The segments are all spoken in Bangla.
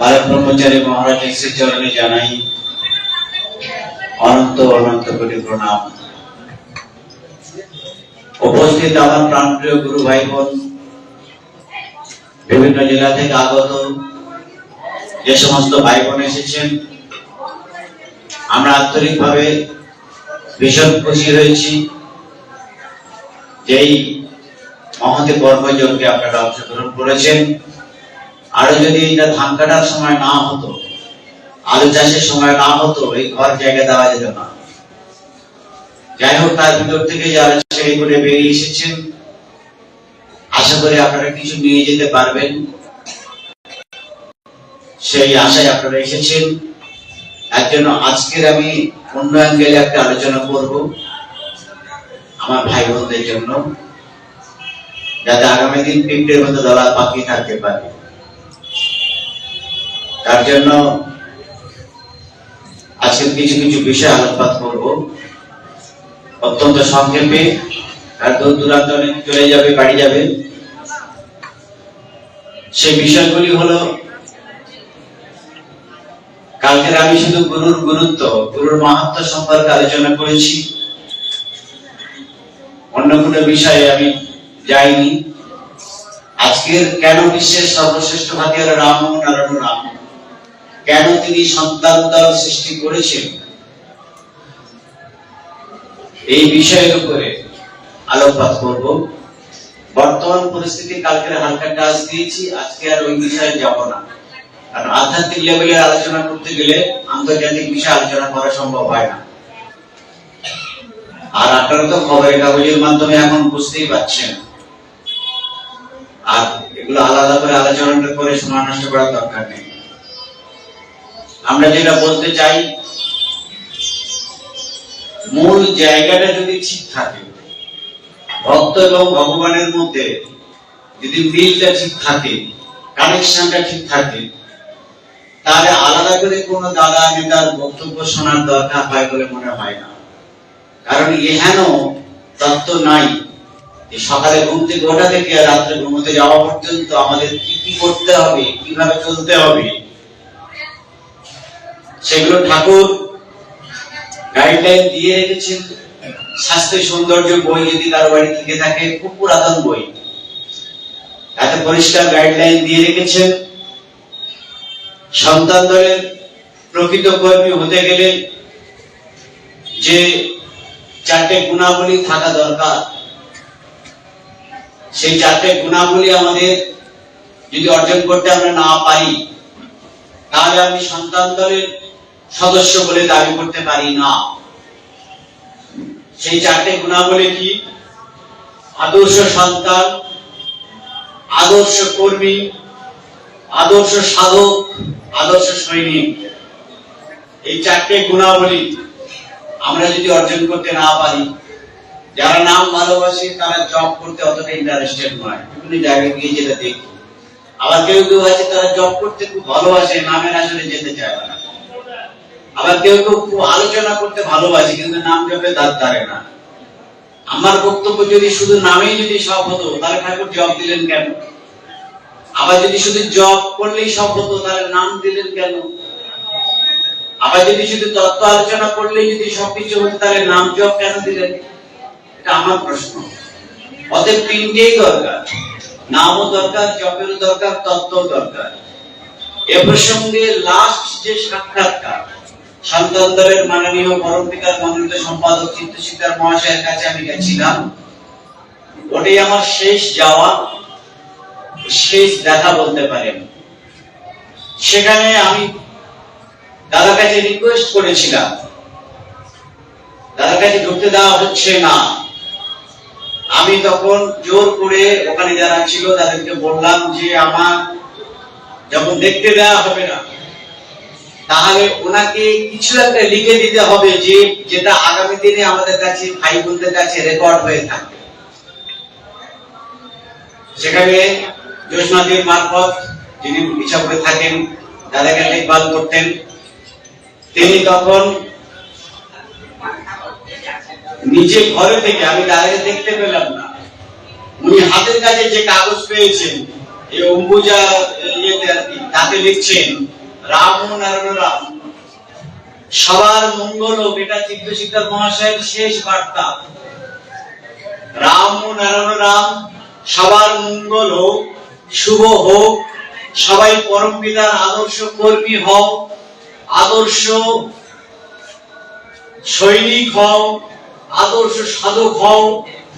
ভারত ব্রহ্মচারী মহারাজের শ্রীচরণে জানাই অনন্ত অনন্ত কোটি প্রণাম। উপস্থিত আমার প্রাণপ্রিয় গুরু ভাই বোন, বিভিন্ন জেলা থেকে আগত যে সমস্ত ভাই বোন এসেছেন, আমরা আন্তরিকভাবে ভীষণ খুশি হয়েছি যেই মহতি কর্মযজ্ঞে আপনারা অংশগ্রহণ করেছেন। আরো যদি এটা ধান কাটার সময় না হতো, আলু চাষের সময় না হতো, এই ঘর জায়গা দেওয়া যেত না। যাই হোক, তার ভিতর থেকে যারা সেই করে বেরিয়ে এসেছেন, আশা করি আপনারা কিছু নিয়ে যেতে পারবেন, সেই আশায় আপনারা এসেছেন। তার জন্য আজকের আমি অন্য অ্যাঙ্গেলে একটা আলোচনা করব আমার ভাই বোনদের জন্য, যাতে আগামী দিন পিঁপড়ের মতো দলা পাখি থাকতে পারে। তার জন্য আজকে কিছু কিছু বিষয় আলোকপাত করব অত্যন্ত সংক্ষেপে, আর দূর দূরান্ত চলে যাবে, বাড়ি যাবে। সেই বিষয়গুলি হলো, কালকের আমি শুধু গুরুর গুরুত্ব, গুরুর মাহাত্ম্য সম্পর্কে আলোচনা করেছি, অন্য কোনো বিষয়ে আমি যাইনি। আজকের কেন বিশ্বের সর্বশ্রেষ্ঠ হাতিয়ার রাম নারায়ণ রাম, কেন তিনি সন্তান দল সৃষ্টি করেছেন, এই বিষয়ের উপরে আলোকপাত করব। বর্তমান পরিস্থিতি কালকের হালকা টাচ দিয়েছি, আজকে আর ওই বিষয়ে যাব না, কারণ আধ্যাত্মিক লেভেলে আলোচনা করতে গেলে আন্তর্জাতিক বিষয়ে আলোচনা করা সম্ভব হয় না। আর আপনারা তো খবরের কাগজের মাধ্যমে এখন বুঝতেই পারছেন, আর এগুলো আলাদা করে আলোচনা করে সময় নষ্ট করার দরকার নেই। আমরা যেটা বলতে চাই, মূল জায়গাটা যদি ঠিক থাকে, ভক্ত এবং ভগবানের মধ্যে যদি মিলটা ঠিক থাকে, কানেকশনটা ঠিক থাকে, তাহলে আলাদা করে কোনো দাদা নেতার বক্তব্য শোনার দরকার হয় বলে মনে হয় না। কারণ এহেন তত্ত্ব নাই যে সকালে ঘুম থেকে ওঠা থেকে রাত্রে ঘুমোতে যাওয়া পর্যন্ত আমাদের কি কি করতে হবে, কিভাবে চলতে হবে, সেগুলো ঠাকুর গাইডলাইন দিয়ে রেখেছেন। স্বাস্থ্য সৌন্দর্য বই যদি কারো বাড়ি থেকে থাকে, খুব পুরাতন বই, তাতে পরিষ্কার গাইডলাইন দিয়ে রেখেছেন। সন্তান দলের প্রকৃত কর্মী হতে গেলে যে চারটে গুণাবলী থাকা দরকার, সেই চারটে গুণাবলী আমাদের যদি অর্জন করতে আমরা না পারি, তাহলে আমি সন্তান দলের সদস্য বলে দাবি করতে পারি না। সেই চারটে গুণাবলী কি? আদর্শ সন্তান, আদর্শ কর্মী, আদর্শ সাধক, আদর্শ সৈনিক। এই চারটে গুণাবলী আমরা যদি অর্জন করতে না পারি, যারা নাম ভালোবাসে তারা জব করতে অতটা ইন্টারেস্টেড নয়, বিভিন্ন জায়গায় গিয়ে যেটা দেখি। আবার কেউ কেউ আছে তারা জব করতে খুব ভালোবাসে, নামের আসলে যেতে চায় না। আবার কেউ কেউ খুব আলোচনা করতে ভালোবাসে, কিন্তু নাম জপে দাঁত ধারে না। আমার বক্তব্য যদি শুধু নামেই যদি সব হতো, তাহলে ঠাকুর জব দিলেন কেন? আবার যদি শুধু জব করলেই সব হতো, তাহলে নাম দিলেন কেন? আবার যদি শুধু তত্ত্ব আলোচনা করলেই যদি সবকিছু হতো, তাহলে নাম জপ কেন দিলেন? এটা আমার প্রশ্ন। অতএব তিনটেই দরকার, নামও দরকার, জপেরও দরকার, তত্ত্বও দরকার। এ প্রসঙ্গে লাস্ট যে সাক্ষাৎকার সন্তান দলের মাননীয় পরম পিতার মনোনীত সম্পাদক চিত্তশিক্ষার মহাশয়ের কাছে আমি গেছিলাম, ওটাই আমার শেষ যাওয়া, শেষ দেখা বলতে পারেন। সেখানে আমি দাদার কাছে রিকোয়েস্ট করেছিলাম, দাদার কাছে ঢুকতে দেওয়া হচ্ছে না। আমি তখন জোর করে ওখানে যারা ছিল তাদেরকে বললাম যে আমার যখন দেখতে দেওয়া হবে না, তাহলে ওনাকে কিছু একটা লিখে দিতে হবে, যে যেটা আগামী দিনে আমাদের কাছে ভাই বোনদের কাছে রেকর্ড হয়ে থাকবে। সেখানে জ্যোৎস্নাদির মারফত যিনি হিসাবে থাকেন, দাদাকে দেখভাল করতেন, তিনি তখন নিচে ঘরে থেকে, আমি দাদাকে দেখতে পেলাম না, উনি হাতের কাছে যে কাগজ পেয়েছেন, এই অম্বুজা ইয়েতে আর কি তাতে লিখছেন রাম নারায়ণ রাম, সবার মঙ্গল হোক। এটা চিত্তশিক্ষক মহাশয়ের শেষ বার্তা। রাম নারায়ণ রাম, সবার মঙ্গল হোক, শুভ হোক, সবাই পরম পিতার আদর্শ কর্মী হও, আদর্শ সৈনিক হও, আদর্শ সাধক হও,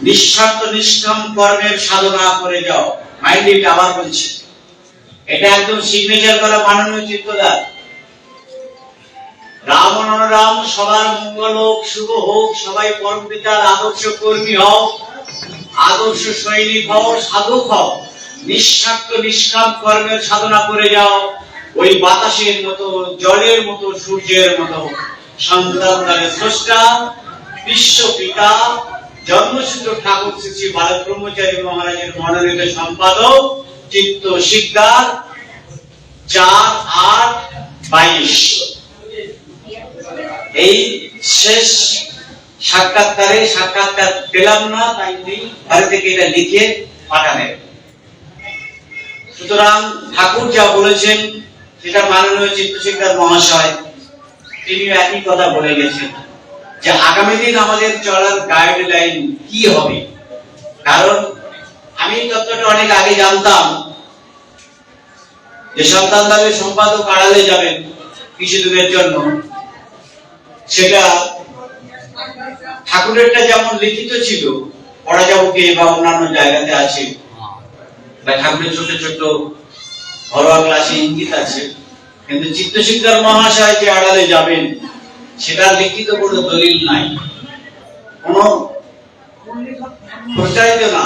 নিঃস্বার্থ নিষ্কাম কর্মের সাধনা করে যাও। মাইন্ড ইট, আবার বলছি, এটা একদম সিগনেচার করা মাননীয় চিত্তদার। রাম রাম, সবার মঙ্গল হোক, শুভ হোক, সবাই পরম পিতার আদর্শ কর্মী হও, আদর্শ সৈনিক হও, সাধক হও, নিঃস্বার্থ নিষ্কাম কর্মের সাধনা করে যাও। ওই বাতাসের মতো, জলের মতো, সূর্যের মতো সন্তানদের স্রষ্টা বিশ্ব পিতা জন্মসূত্র ঠাকুর শ্রী বালক ব্রহ্মচারী মহারাজের মনোনীত সম্পাদক চিত্ত শিকদার 4/8/22। এই শেষ সাক্ষাৎকার পেলাম না, তাই বাড়ি থেকে এটা লিখে পাঠালেন। সুতরাং ঠাকুর যা বলেছেন সেটা মাননীয় চিত্তশিকদার মহাশয় তিনি একই কথা বলে গেছেন যে আগামী দিন আমাদের চলার গাইডলাইন কি হবে। কারণ আমি তত্ত্বটা অনেক আগে জানতাম যে সন্তান দাবি সম্পাদক আড়ালে যাবেন কিছুদিনের জন্য। সেটা ঠাকুরেরটা যেমন লিখিত ছিল, পড়া যাবকে বা অন্যান্য জায়গাতে আছে, বা ঠাকুরের ছোট ছোট ঘরোয়া ক্লাসে ইঙ্গিত আছে, কিন্তু চিত্তশিকদার মহাশয় যে আড়ালে যাবেন সেটা লিখিত কোনো দলিল নাই, কোনো প্রচারিত না।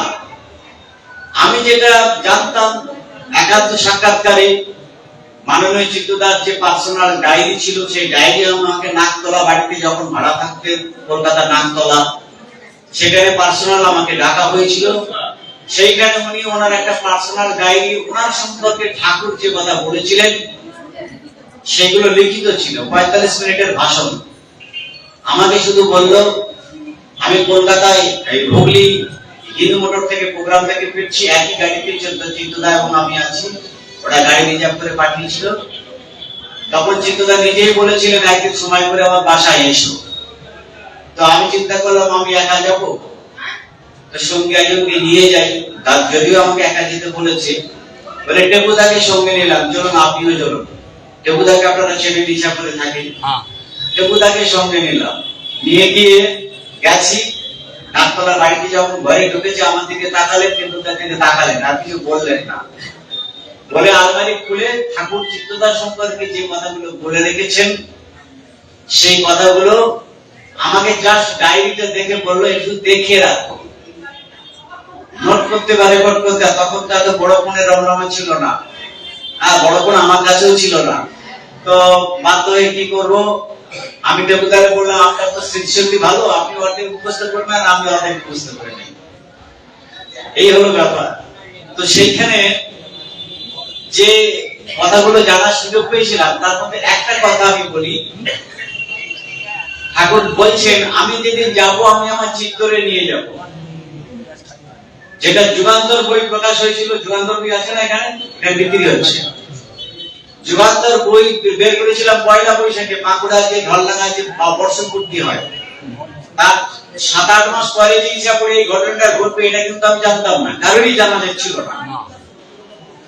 আমি যেটা জানতাম একান্ত সাক্ষাৎকারে মাননীয় চিত্তদার যে পার্সোনাল ডায়েরি ছিল, সেই ডায়েরি আমাকে নাকতলা বাড়িতে যখন ভাড়া থাকতেন কলকাতা নাকতলা, সেখানে পার্সোনাল আমাকে ডাকা হয়েছিল। সেইখানে উনি ওনার একটা পার্সোনাল ডায়েরি, ওনার সম্পর্কে ঠাকুর যে কথা বলেছিলেন সেগুলো লিখিত ছিল, 45 মিনিটের ভাষণ। আমাকে শুধু বলল, আমি কলকাতায় হুগলি হিন্দু মোটর থেকে প্রোগ্রাম থেকে ফিরছি, একই গাড়িতে চিত্তদা এবং আমি আছি, ওরা গাড়ি রিজার্ভ করে পাঠিয়েছিল। তখন চিত্তদা নিজেই বলেছিলেন একদিন সময় করে আমার বাসায় এসো। তো আমি চিন্তা করলাম আমি একা যাব, তো সঙ্গে একজনকে নিয়ে যাই। তার যদিও আমাকে একা যেতে বলেছে, বলে টেপুদাকে সঙ্গে নিলাম, চলুন আপনিও চলুন। টেপুদাকে আপনারা চেনে ইচ্ছা করে থাকেন, টেপুদাকে সঙ্গে নিলাম, নিয়ে গিয়ে গেছি। নাকতলা বাড়িতে যখন ঘরে ঢুকেছে আমার দিকে তাকালেন, টেপুদার দিকে তাকালেন, আর কিছু বললেন না। বলে আলমারি খুলে ঠাকুর চিত্তদার সম্পর্কে যে কথাগুলো বলে রেখেছেন সেই কথাগুলো আমাকে জাস্ট ডায়েরিটা দেখে বললো একটু দেখে রাখো, নোট করতে বা রেকর্ড করতে। তখন তো এত বড় ফোনের রমরমা ছিল না, আর বড় ফোন আমার কাছেও ছিল না। তো বাধ্য হয়ে কি করবো, আমি টেপুদারে বললাম আপনার তো স্মৃতিশক্তি ভালো, আপনি অর্ধেক মুখস্থ করবেন, আমি অর্ধেক মুখস্থ করে নিই। এই হলো ব্যাপার। তো সেইখানে যে কথাগুলো জানার সুযোগ পেয়েছিলাম তার মধ্যে একটা কথা আমি বলি। ঠাকুর বলছেন আমি যেদিন যাবো আমি আমার চিত্তরে নিয়ে যাব। যেটা যুগান্তর বই প্রকাশ হয়েছিল, যুগান্তর বই আছে না এখানে, এটা বিক্রি হচ্ছে। যুগান্তর বই বের করেছিলাম পয়লা বৈশাখে, বাঁকুড়া যে ঢলডাঙ্গায় যে বর্ষপূর্তি হয় তার 7-8 মাস পরে যে হিসাব করে এই ঘটনাটা ঘটবে এটা কিন্তু আমি জানতাম না, কারোরই জানা যাচ্ছিল না।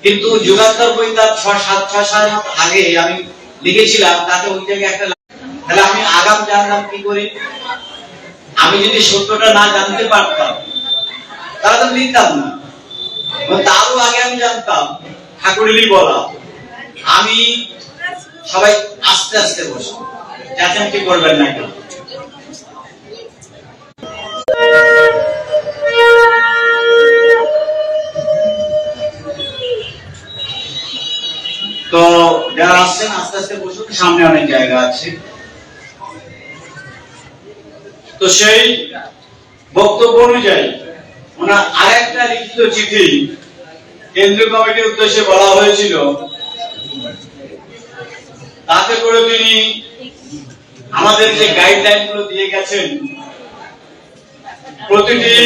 কিন্তু যুগান্তর বই তার 6-7 সাল আগে আমি লিখেছিলাম, তাতে ওই জায়গায় একটা, তাহলে আমি আগাম জানলাম কি করে? আমি যদি সত্যটা না জানতে পারতাম তাহলে তো লিখতাম না। তারও আগে আমি জানতাম, ঠাকুরেরই বলা। আমি সবাই আস্তে আস্তে বসো, চেঁচামেচি করবেন না কেউ। তো যারা আসছেন আস্তে আস্তে বসুন, সামনে অনেক জায়গা আছে। তো সেই বক্তব্য অনুযায়ী ওনার আরেকটা লিখিত চিঠি কেন্দ্রীয় কমিটির উদ্দেশ্যে বলা হয়েছিল, তাতে করে তিনি আমাদের যে গাইডলাইন গুলো দিয়ে গেছেন, প্রতিটি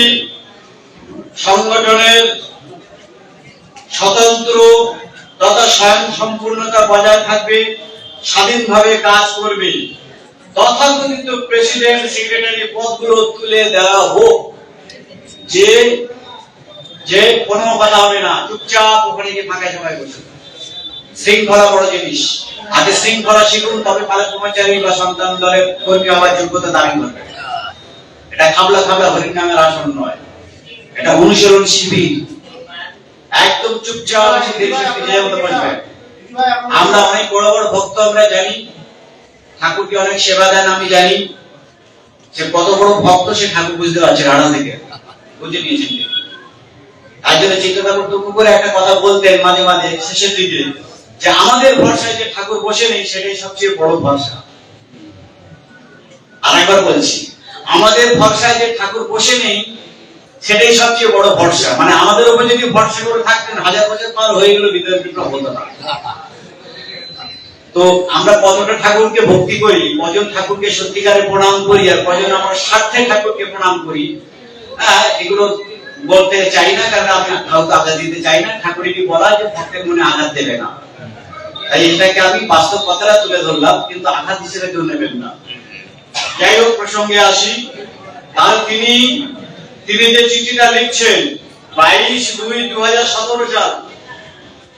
সংগঠনের স্বতন্ত্র তথা স্বয়ং সম্পূর্ণতা বজায় থাকবে, স্বাধীনভাবে কাজ করবে। তথাকথিত প্রেসিডেন্ট সেক্রেটারি পদগুলো তুলে দেওয়া হোক। যে যে কোনো কথা হবে না, চুপচাপ ওখানে গিয়ে ফাঁকা সময় বসে। শৃঙ্খলা বড় জিনিস, আগে শৃঙ্খলা শিখুন, তবে পালা কর্মচারী বা সন্তান দলের কর্মী হওয়ার যোগ্যতা দাবি করবে। এটা খাবলা খাবলা হরিণ নামের আসন নয়, এটা অনুসরণ শিবির। একদম চুপচাপ বসবে। আমরা অনেক বড় বড় ভক্ত, আমরা জানি ঠাকুরকে অনেক সেবা দেন, আমি জানি সে কত বড় ভক্ত, সে ঠাকুর বুঝতে পারছে আড়াল থেকে, বুঝে নিয়েছেন। তাই জন্য চিন্তা ঠাকুর টুকু করে একটা কথা বলতেন মাঝে মাঝে শেষের দিকে, যে আমাদের ভরসায় যে ঠাকুর বসে নেই সেটাই সবচেয়ে বড় ভরসা। আর একবার বলছি, আমাদের ভরসায় যে ঠাকুর বসে নেই সেটাই সবচেয়ে বড় ভরসা। মানে আমাদের উপর যদি ভরসা করে থাকতেন, হাজার বছর পার হয়ে গেল, বিদ্যুৎ বিপ্লব হতো না। তো আমরা কতটা ঠাকুরকে ভক্তি করি, কজন ঠাকুরকে সত্যিকারে প্রণাম করি, আর কজন আমরা স্বার্থে ঠাকুরকে প্রণাম করি, এগুলো বলতে চাই না, কারণ আমি কাউকে আঘাত দিতে চাই না। ঠাকুরকে বলা যে ভক্তের মনে আঘাত দেবে না, তাই এটাকে আমি বাস্তব কথাটা তুলে ধরলাম, কিন্তু আঘাত হিসেবে কেউ নেবেন না। যাই হোক, প্রসঙ্গে আসি। তার তিনি যে চিঠিটা লিখছেন 22/2/2017 সাল,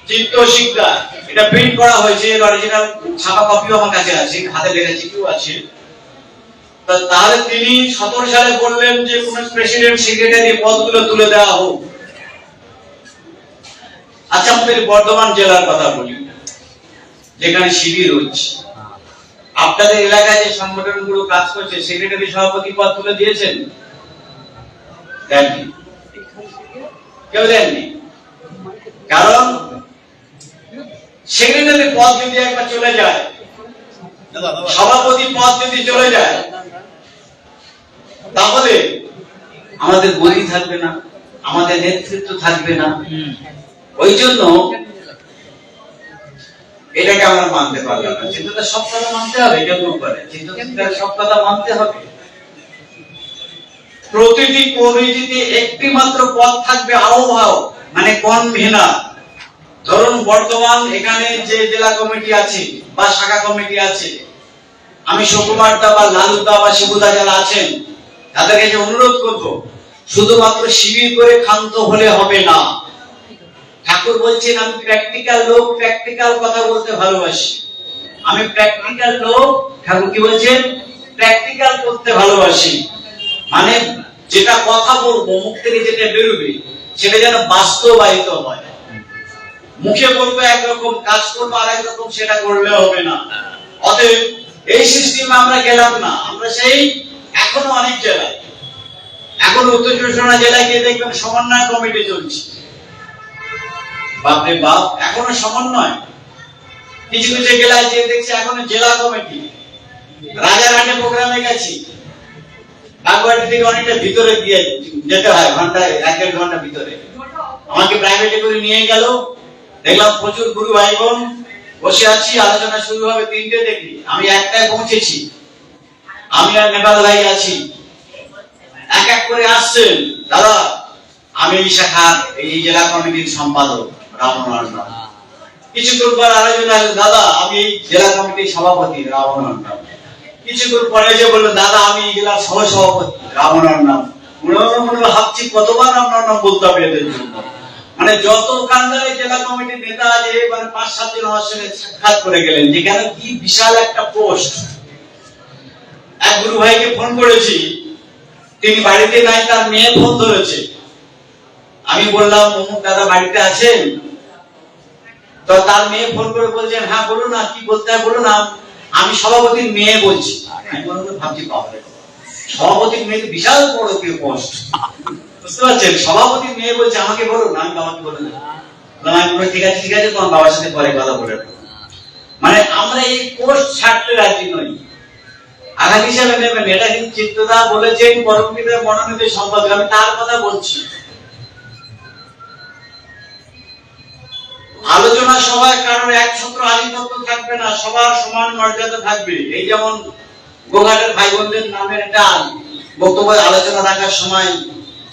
চিত্ত শিক্ষা, এটা প্রিন্ট করা হয়েছে, এর অরিজিনাল ছাপা কপিও আমার কাছে আছে, হাতে লেখা চিঠিও আছে। তাহলে তিনি 17 সালে বললেন যে কোন প্রেসিডেন্ট সেক্রেটারি পদগুলো তুলে দেওয়া হোক। আচ্ছা, আমাদের বর্ধমান জেলার কথা বলি, যেখানে শিবির হচ্ছে। আপনাদের এলাকায় যে সংগঠনগুলো কাজ করছে, সেক্রেটারি সভাপতি পদ তুলে দিয়েছেন? দেননি, কেউ দেননি। কারণ সেক্রেটারি পদ যদি একবার চলে যায়, সভাপতি পদ যদি চলে যায়, তাহলে আমাদের গতি থাকবে না, আমাদের নেতৃত্ব থাকবে না। ওই জন্য এটাকে আমরা মানতে পারলাম না। চিন্তাটা সব কথা মানতে হবে, এটা ভুল করে। চিন্তাটা সব কথা মানতে হবে। প্রতিটি কমিটিতে একটি মাত্র পদ থাকবে আহ্বায়ক, মানে কনভেনার। ধরুন বর্তমান এখানে যে জেলা কমিটি আছে বা শাখা কমিটি আছে, আমি সুকুমার দা বা লালু দা বা শিবুদা যারা আছেন, তাদেরকে যে অনুরোধ করব, শুধুমাত্র শিবির করে ক্ষান্ত হলে হবে না। ঠাকুর বলছেন আমি প্র্যাকটিক্যাল লোক, প্র্যাকটিক্যাল কথা বলতে ভালোবাসি। আমি প্র্যাকটিক্যাল লোক, ঠাকুর কি বলছেন? প্র্যাকটিক্যাল করতে ভালোবাসি। মানে যেটা কথা বলবো, মুখ থেকে যেটা বেরোবে, সেটা যেন বাস্তবায়িত হয়। মুখে বলবো একরকম, কাজ করবো আর একরকম, সেটা করলে হবে না। অতএব এই সিস্টেমে আমরা গেলাম না। আমরা সেই এখনো অনেক জেলায়, এখন উত্তর চব্বিশ পরগনা জেলায় গিয়ে দেখবেন সমন্বয় কমিটি চলছে। বাপরে বাপ, এখনো সমন্বয়। কিছু কিছু জেলায় যে দেখছি এখনো জেলা কমিটি। রাজারহাটে প্রোগ্রামে গেছি, বাগুয়াটি থেকে অনেকটা ভিতরে দিয়ে যেতে হয়, ঘন্টায় 1-1.5 ঘন্টা ভিতরে। আমাকে প্রাইভেটে করে নিয়ে গেল, দেখলাম প্রচুর গুরু ভাই বোন বসে আছি, আলোচনা শুরু হবে 3টে দেখি, আমি 1টায় পৌঁছেছি। আমি আর নেপাল ভাই আছি, এক এক করে আসছেন। দাদা, আমি এই শাখার এই জেলা কমিটির সম্পাদক রামনারায়ণ। কিছুক্ষণ পর আলোচনা, দাদা আমি এই জেলা কমিটির সভাপতি রামনারায়ণ। কিছুক্ষণ পরে যে বললো, দাদা আমি এই জেলার সহসভাপতি রামনারায়ণ। মনে ভাবছি কতবার রামনারায়ণ বলতে হবে এদের জন্য। মানে যত কান্দারে জেলা কমিটির নেতা আছে, মানে 5-7 জন আমার সঙ্গে সাক্ষাৎ করে গেলেন, যেখানে কি বিশাল একটা পোস্ট। এক গুরু ভাইকে ফোন করেছি, তিনি বাড়িতে নাই, তার মেয়ে ফোন ধরেছে। আমি বললাম অমুক দাদা বাড়িতে আছেন? তো তার মেয়ে ফোন করে বলছেন, হ্যাঁ বলুন না, কি বলতে হয় বলুন না, আমি সভাপতির মেয়ে বলছি। আমি ভাবছি বাপরে, সভাপতির মেয়ে বিশাল বড় কি পোস্ট, বুঝতে পারছেন? সভাপতির মেয়ে বলছে আমাকে বলুন, আমি বাবাকে বলে দেবো। ঠিক আছে ঠিক আছে, তোমার বাবার সাথে পরে কথা বলে। মানে আমরা এই পোস্ট ছাড়তে রাজি নই। আঘাত হিসাবে নেবেন, এটা কিন্তু চিত্তদা বলেছেন, পরম পিতার মনোনীত সম্পাদক, আমি তার কথা বলছি। আলোচনা সভায় কারোর একছত্র আধিপত্য থাকবে না, সবার সমান মর্যাদা থাকবে। এই যেমন গোঘাটের ভাই বোনদের নামের একটা বক্তব্য আলোচনা রাখার সময়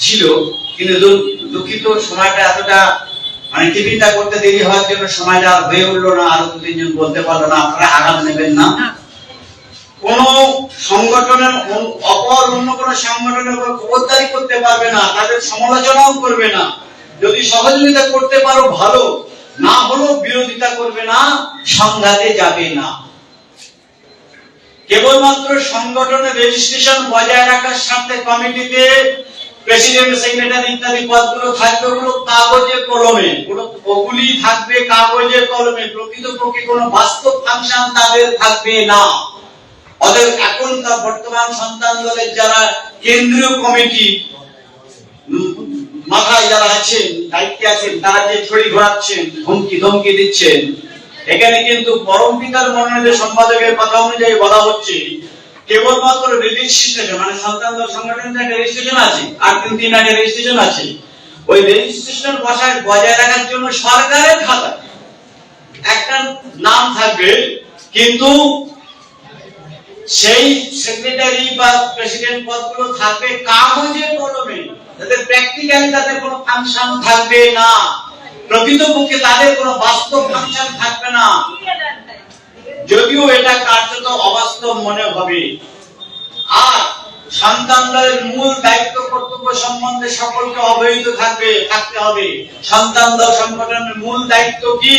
ছিল, কিন্তু দুঃখিত সময়টা এতটা মানে টিফিনটা করতে দেরি হওয়ার জন্য সময়টা আর হয়ে উঠলো না, আরো 2-3 জন বলতে পারলো না, আপনারা আঘাত নেবেন না। কোন সংগঠনের অপর অন্য কোন সংগঠনের উপর খবরদারি করতে পারবে না, তাদের সমালোচনাও করবে না। যদি সহযোগিতা করতে পারো ভালো, না হলেও বিরোধিতা করবে না, সংঘাতে যাবে না। কেবলমাত্র সংগঠনের রেজিস্ট্রেশন বজায় রাখার স্বার্থে কমিটিতে প্রেসিডেন্ট, সেক্রেটারি ইত্যাদি পদগুলো থাকবে, ওগুলো কাগজে কলমে, ওগুলি থাকবে কাগজে কলমে, প্রকৃতপক্ষে কোনো বাস্তব ফাংশন তাদের থাকবে না। অতএব এখনকার বর্তমান সন্তান দলের যারা কেন্দ্রীয় কমিটি মাথায় যারা আছেন, দায়িত্বে আছেন, তারা যে ছড়ি ঘোরাচ্ছেন, ধমকি দিচ্ছেন, এখানে কিন্তু পরম পিতার মনোনীত সম্পাদকের কথা অনুযায়ী বলা হচ্ছে কেবলমাত্র রেজিস্ট্রেশন, মানে সন্তান দল সংগঠনের একটা রেজিস্ট্রেশন আছে, 833 একটা রেজিস্ট্রেশন আছে, ওই রেজিস্ট্রেশন বজায় রাখার জন্য সরকারের খাতায় একটা নাম থাকবে, কিন্তু সেই সেক্রেটারি বা প্রেসিডেন্ট পদগুলো থাকবে কাগজে কলমে, তাদের প্র্যাকটিক্যালি তাদের কোনো ফাংশন থাকবে না, প্রকৃতপক্ষে তাদের কোনো বাস্তব ফাংশন থাকবে না, যদিও এটা কার্যত অবাস্তব মনে হবে। আর সন্তান দলের মূল দায়িত্ব কর্তব্য সম্বন্ধে সকলকে অবহিত থাকতে হবে। সন্তান দল সংগঠনের মূল দায়িত্ব কি?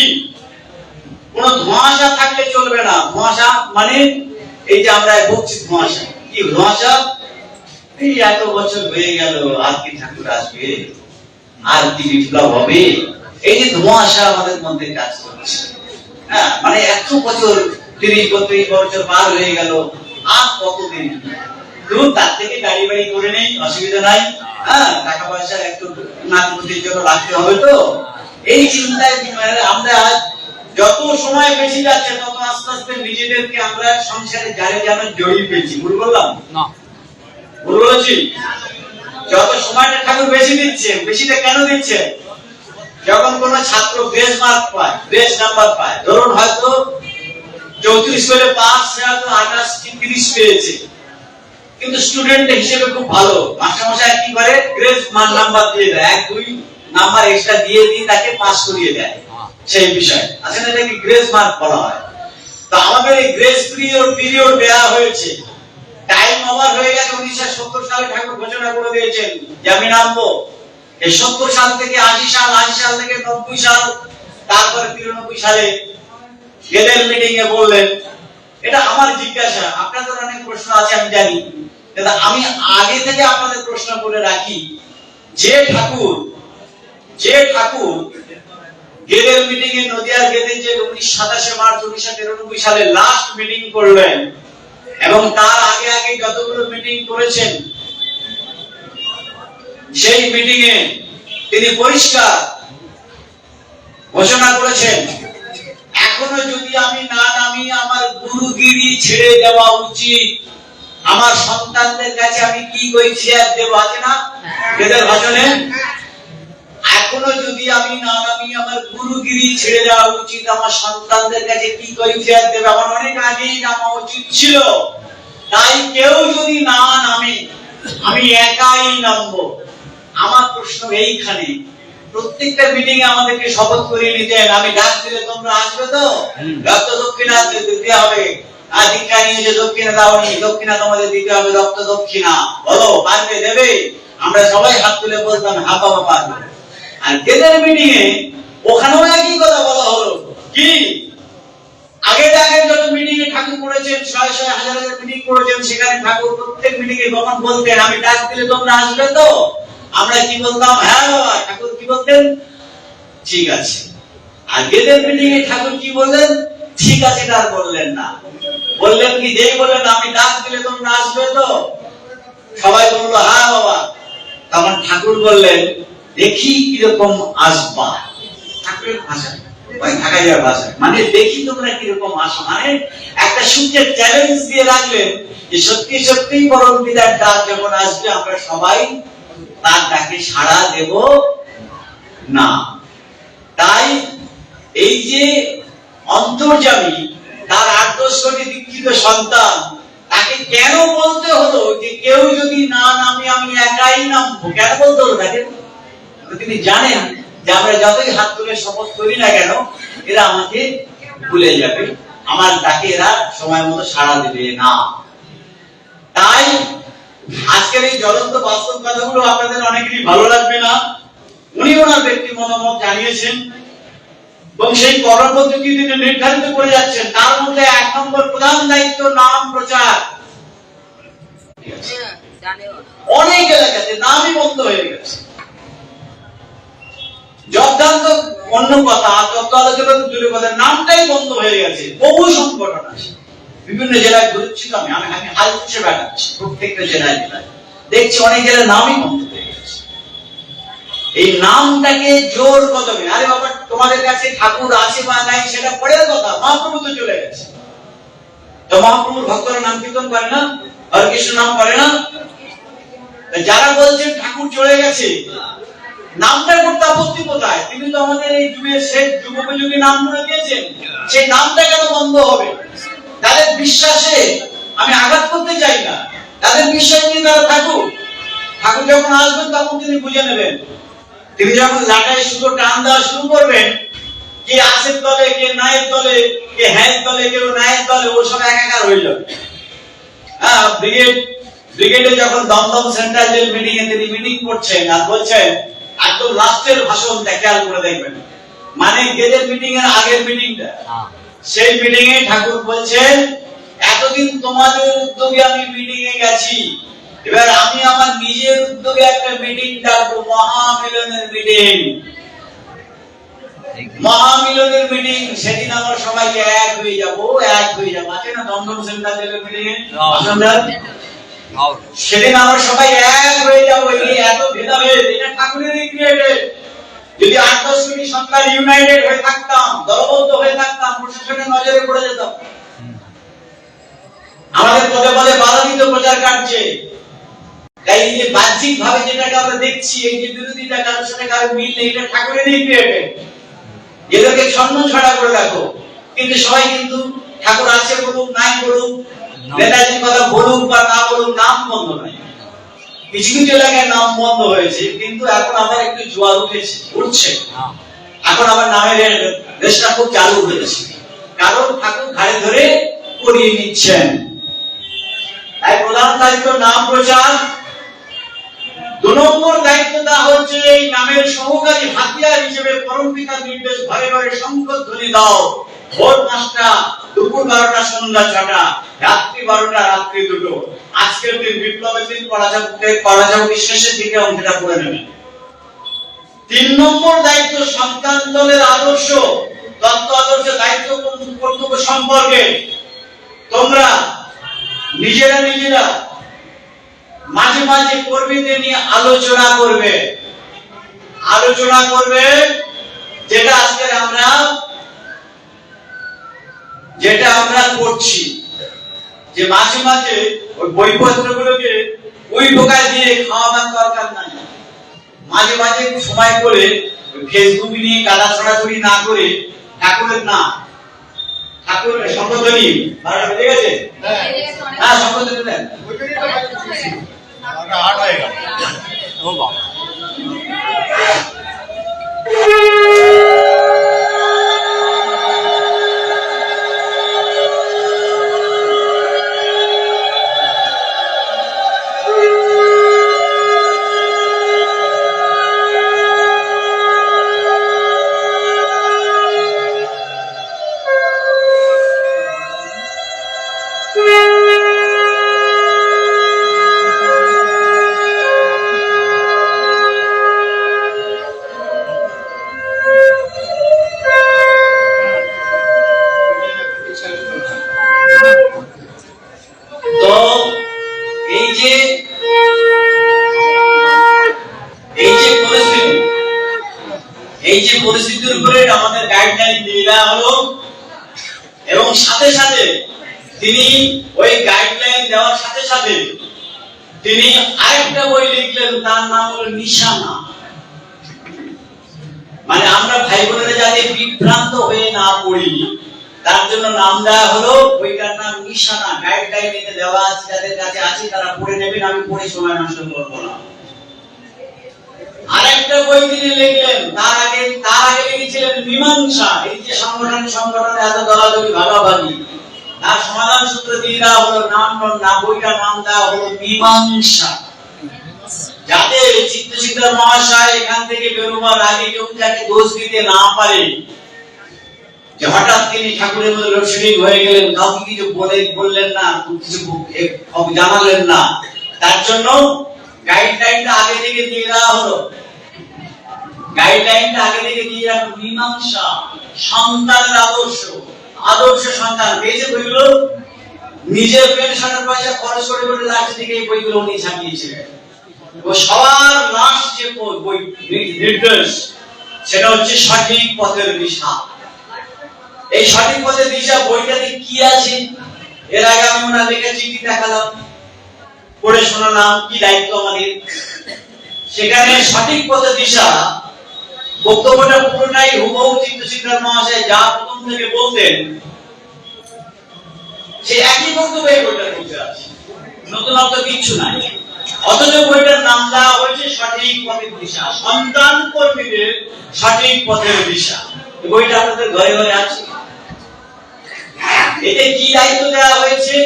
কোন ধোঁয়াশা থাকলে চলবে না। ধোঁয়াশা মানে এই যে আমরা বলছি ধোঁয়াশা, কি ধোঁয়াশা? এই এত বছর হয়ে গেল, আর কি ঠাকুর আসবে, আর কি বিপ্লব হবে, এই যে ধোঁয়াশা আমাদের মধ্যে কাজ করছে। হ্যাঁ, মানে এত বছর, 30-32 বছর পার হয়ে গেল, আর কতদিন? তার থেকে গাড়ি বাড়ি করে নেই, অসুবিধা নাই। হ্যাঁ, টাকা পয়সা একটু নাতিপুতির জন্য রাখতে হবে, তো এই চিন্তায় আমরা যত সময় বেশি যাচ্ছে তত আস্তে আস্তে নিজেদেরকে আমরা সংসারে জারে যেন জড়িয়ে পেয়েছি। ভুল বললাম না? ভুল বলেছি? যত সময়টা ঠাকুর বেশি দিচ্ছে, বেশিটা কেন দিচ্ছে? যখন কোন ছাত্র বেস্ট মার্ক পায়, বেস্ট নাম্বার পায়, ধরুন হয়তো 34 করে পাস, সে হয়তো 28 কি 30 পেয়েছে, কিন্তু স্টুডেন্ট হিসেবে খুব ভালো, মাস্টারমশাই কি করে, গ্রেস মান নাম্বার দিয়ে দেয়, 1-2 নাম্বার এক্সট্রা দিয়ে তাকে পাস করিয়ে দেয় সেই বিষয়। আসলে এটাকে গ্রেস মার্ক বলা হয়। তো আমাদের এই গ্রেস পিরিয়ড দেওয়া হয়েছে, টাইম ওভার হয়ে গেছে। 1970 সালে ঠাকুর ঘোষণা করে দিয়েছেন যে আমি নামবো। এই 70 সাল থেকে 80 সাল, 80 সাল থেকে 90 সাল, তারপরে 93 সালে গেদের মিটিং এ বললেন। এটা আমার জিজ্ঞাসা, আপনাদের অনেক প্রশ্ন আছে আমি জানি, কিন্তু আমি আগে থেকে আপনাদের প্রশ্ন করে রাখি, যে ঠাকুর গেদের মিটিং এ নদিয়ার গেদে যে 27 মার্চ 1993 সালে লাস্ট মিটিং করলেন, এবং তার আগে যতগুলো মিটিং করেছেন, সেই মিটিং এ তিনি পরিষ্কার ঘোষণা করেছেন, এখনো যদি আমি না নামি আমার গুরুগিরি ছেড়ে দেওয়া উচিত। আমার সন্তানদের কাছে আমি কি কৈফিয়ত দেব, আছে না গেদের ভাষণে? এখনো যদি আমি না নামি আমার গুরুগিরি ছেড়ে দেওয়া উচিত, আমার সন্তানদের কাছে কি কৈফিয়ত দেবে? আমার অনেক আগেই নামা উচিত ছিল, তাই কেউ যদি না নামে আমি একাই নামবো। আমার প্রশ্ন এইখানে, প্রত্যেকটা মিটিং এ আমাদেরকে শপথ করিয়ে নিতেন, আমি ডাক দিলে তোমরা আসবে তো, রক্ত দক্ষিণা দিতে হবে, আর দীক্ষা নিয়ে যে দক্ষিণা দাওনি, দক্ষিণা তোমাদের দিতে হবে, রক্ত দক্ষিণা, বলো পারবে, দেবে? আমরা সবাই হাত তুলে বলতাম হ্যাঁ বাবা পারবে। আর গেদের মিটিং এ ওখানেও একই কথা বলা হলো, কি আগে যত মিটিং এ ঠাকুর করেছেন, 100 হাজার মিটিং করেছেন, সেখানে ঠাকুর প্রত্যেক মিটিং এ কখন বলতেন আমি ডাক দিলে তোমরা আসবে তো? আমরা কি বলতাম? হ্যাঁ বাবা। ঠাকুর কি বলতেন? ঠিক আছে। আর গেদের মিটিং এ ঠাকুর কি বললেন? ঠিক আছে, আর বললেন না। বললেন কি, যেই বললেন আমি ডাক দিলে তোমরা আসবে তো, সবাই বললো হ্যাঁ বাবা। তখন ঠাকুর বললেন দেখি কিরকম আসবা। ঠাকুরের ভাষা, ঢাকাইয়ার ভাষা, মানে দেখি তোমরা কিরকম আসো, মানে একটা সূর্যের চ্যালেঞ্জ দিয়ে রাখলেন যে সত্যি সত্যি পরম পিতার ডাক যখন আসবে আমরা সবাই তার ডাকে সাড়া দেব না। তাই এই যে অন্তর্যামী, তার 8-10 কোটি দীক্ষিত সন্তান, তাকে কেন বলতে হলো যে কেউ যদি না নামে আমি একাই নামবো? কেন বলতে হলো তাকে? তিনি জানেন যে আমরা যতই হাত তুলে শপথ করি না কেন এরা আমাকে ভুলে যাবে, আমার ডাকে এরা সময় মতো সাড়া দেবে না। তাই আজকের এই জ্বলন্ত বাস্তব কথাগুলো আপনাদের অনেকেরই ভালো লাগবে না। উনি ওনার ব্যক্তি মতামত জানিয়েছেন এবং সেই কর্মপদ্ধতি তিনি নির্ধারিত করে যাচ্ছেন। তার মধ্যে 1 নম্বর প্রধান দায়িত্ব নাম প্রচার। অনেক এলাকাতে নামই বন্ধ হয়ে গেছে। জবদান্ত অন্য কথা, তত্ত্ব আলোচনা দূরের কথা, নামটাই বন্ধ হয়ে গেছে। বহু সংগঠন আছে, বিভিন্ন জেলায় ঘুরছি তো আমি হাল খুশে বেড়াচ্ছি প্রত্যেকটা জেলায় দেখছি অনেক জেলার নামই বন্ধ হয়ে গেছে। এই নামটাকে জোর কদমে, আরে বাবা তোমাদের কাছে ঠাকুর আছে বা নাই সেটা পরের কথা, মহাপ্রভু তো চলে গেছে। তো মহাপ্রভুর ভক্তরা নাম কীর্তন করে না, হরে কৃষ্ণ নাম করে না? যারা বলছেন ঠাকুর চলে গেছে, নামটা করতে আপত্তি কোথায়? তিনি তো আমাদের এই যুগের শেষ যুগোপযোগী নাম করে দিয়েছেন, সেই নামটা কেন বন্ধ হবে? তাদের বিশ্বাসে আমি আঘাত করতে চাই না, তাদের বিশ্বাস নিয়ে তারা থাকুক। ঠাকুর যখন আসবেন তখন তিনি বুঝে নেবেন। তিনি যখন লাটায় শুধু টান দেওয়া শুরু করবেন, কে আসের দলে, কে নায়ের দলে, কে হ্যাঁ দলে, কেউ নায়ের দলে, ও সব একাকার হয়ে যাবে। হ্যাঁ, ব্রিগেডে যখন দমদম সেন্ট্রাল জেল মিটিং এ তিনি মিটিং করছেন আর বলছেন, একদম লাস্টের ভাষণ খেয়াল করে দেখবেন, মানে গেজের মিটিং এর আগের মিটিংটা, সেই মিটিং এ ঠাকুর বলছেন, এতদিন তোমাদের উদ্যোগে আমি মিটিং এ গেছি, এবার আমি আমার নিজের উদ্যোগে একটা মিটিং ডাকবো, মহামিলনের মিটিং। মহামিলনের মিটিং, সেদিন আমরা সবাই এক হয়ে যাব। আছে না দমদম সেন্ট্রাল জেলের মিটিং এ, সেদিন আমরা সবাই এক হয়ে যাবো। এই এত ভেদাভেদ, এটা ঠাকুরেরই ক্রিয়েটেড। যদি 8-10 কোটি সরকার ইউনাইটেড হয়ে থাকতাম, দলবদ্ধ হয়ে থাকতাম, প্রশাসনের নজরে পড়ে যেতাম। আমাদের পদে পদে বাধা দিত প্রচার কাটছে। তাই এই যে বাহ্যিক ভাবে যেটাকে আমরা দেখছি, এই যে বিরোধিতা কারোর সাথে কারোর মিল নেই, এটা ঠাকুরেরই ক্রিয়েটেড। এদেরকে ছন্ন ছড়া করে রাখো, কিন্তু সবাই কিন্তু ঠাকুর আছে বলুক নাই বলুক, নেতাজির কথা বলুক বা না বলুক, নাম বন্ধ নাই। কিছু কিছু এলাকায় নাম বন্ধ হয়েছে, কিন্তু এখন আবার একটু জোয়ার উঠছে। এখন আবার নামের রেশটা খুব চালু হয়েছে, কারণ ঠাকুর ঘাড়ে ধরে করিয়ে নিচ্ছেন। তাই প্রধান দায়িত্ব নাম প্রচার। 2 নম্বর দায়িত্বটা হচ্ছে এই নামের সহকারী হাতিয়ার হিসেবে পরমপিতার নির্দেশ, ঘরে ঘরে শঙ্খধ্বনি দাও। ভোর 5টা, দুপুর 12টা, সন্ধ্যা 6টা, রাত্রি 12টা, রাত্রি 2টো। আজকের দিন বিপ্লবের দিন পড়াচাবুকের শেষের দিকে অঙ্কটা পড়ে নেবেন। 3 নম্বর দায়িত্ব সন্তান দলের আদর্শ, তত্ত্ব, আদর্শ, দায়িত্ব, কর্তব্য সম্পর্কে তোমরা নিজেরা মাঝে মাঝে কর্মীদের নিয়ে আলোচনা করবে। যেটা আজকে যেটা আমরা করছি, যে মাঝে মাঝে ওই বইপত্রগুলোকে ওই ঢোকায় দিয়ে খাওয়াবার দরকার নাই। মাঝে মাঝে সময় করে ফেসবুক নিয়ে গালা ছড়াছড়ি না করে ঠাকুরের নাম, ঠাকুর সম্বোধনী ভাড়া বেড়ে গেছে, হ্যাঁ সম্বোধনী দেন। এই যে পরিস্থিতির উপরে আমাদের গাইডলাইন দিয়ে দেওয়া হলো, এবং সাথে সাথে তিনি ওই গাইডলাইন দেওয়ার সাথে সাথে তিনি আরেকটা বই লিখলেন, তার নাম হলো নিশানা। মানে আমরা ভাই বোনেরা যাতে বিভ্রান্ত হয়ে না পড়ি, তার জন্য নাম দেওয়া হলো, বইটার নাম নিশানা। গাইডলাইনে দেওয়া আছে, যাদের কাছে আছে তারা পড়ে নেবেন, আমি পড়ে সময় নষ্ট করবো না। আরেকটা বই তিনি লিখলেন, তার আগে লিখেছিলেন মীমাংসা। এই যে সংগঠনে এত দলাদলি ভাগাভাগি, তার সমাধান সূত্র দিয়ে দেওয়া হলো বইটার নাম দেওয়া হলো মীমাংসা। যাতে চিত্তশিক্ষক মহাশয় এখান থেকে বেরোবার আগে কেউ যাকে দোষ দিতে না পারে, যে হঠাৎ তিনি ঠাকুরের মধ্যে লোডশেডিং হয়ে গেলেন, কাউকে কিছু বললেন না, কিছু জানালেন না, তার জন্য গাইডলাইনটা আগে থেকে দিয়ে দেওয়া হলো। গাইডলাইনটা আগে থেকে দিয়ে রাখো, মীমাংসা, সন্তানের আদর্শ সন্তান। পেয়েছে বইগুলো, নিজের পেনশনের পয়সা খরচ করে করে লাস্টের দিকে এই বইগুলো উনি ছাপিয়েছিলেন। ও সবার লাস্ট যে বই নির্দেশ, সেটা হচ্ছে সঠিক পথের দিশা। এই সঠিক পথের দিশা বইটাতে কি আছে, এর আগে আমি ওনার লেখা চিঠি দেখালাম, পড়ে শোনালাম কি দায়িত্ব আমাদের। সেখানে সঠিক পথের দিশা বক্তব্যটা পুরোটাই হুবহু চিত্তশিক্ষক মহাশয় যা প্রথম থেকে বলতেন, সেই একই বক্তব্য এই বইটার মধ্যে আছে, নতুনত্ব কিচ্ছু নাই। অথচ বইটার নাম দেওয়া হয়েছে সঠিক পথের দিশা, সন্তান কর্মীদের সঠিক পথের দিশা। বইটা আপনাদের ঘরে ঘরে আছে। এতে কি দায়িত্ব দেওয়া হয়েছে?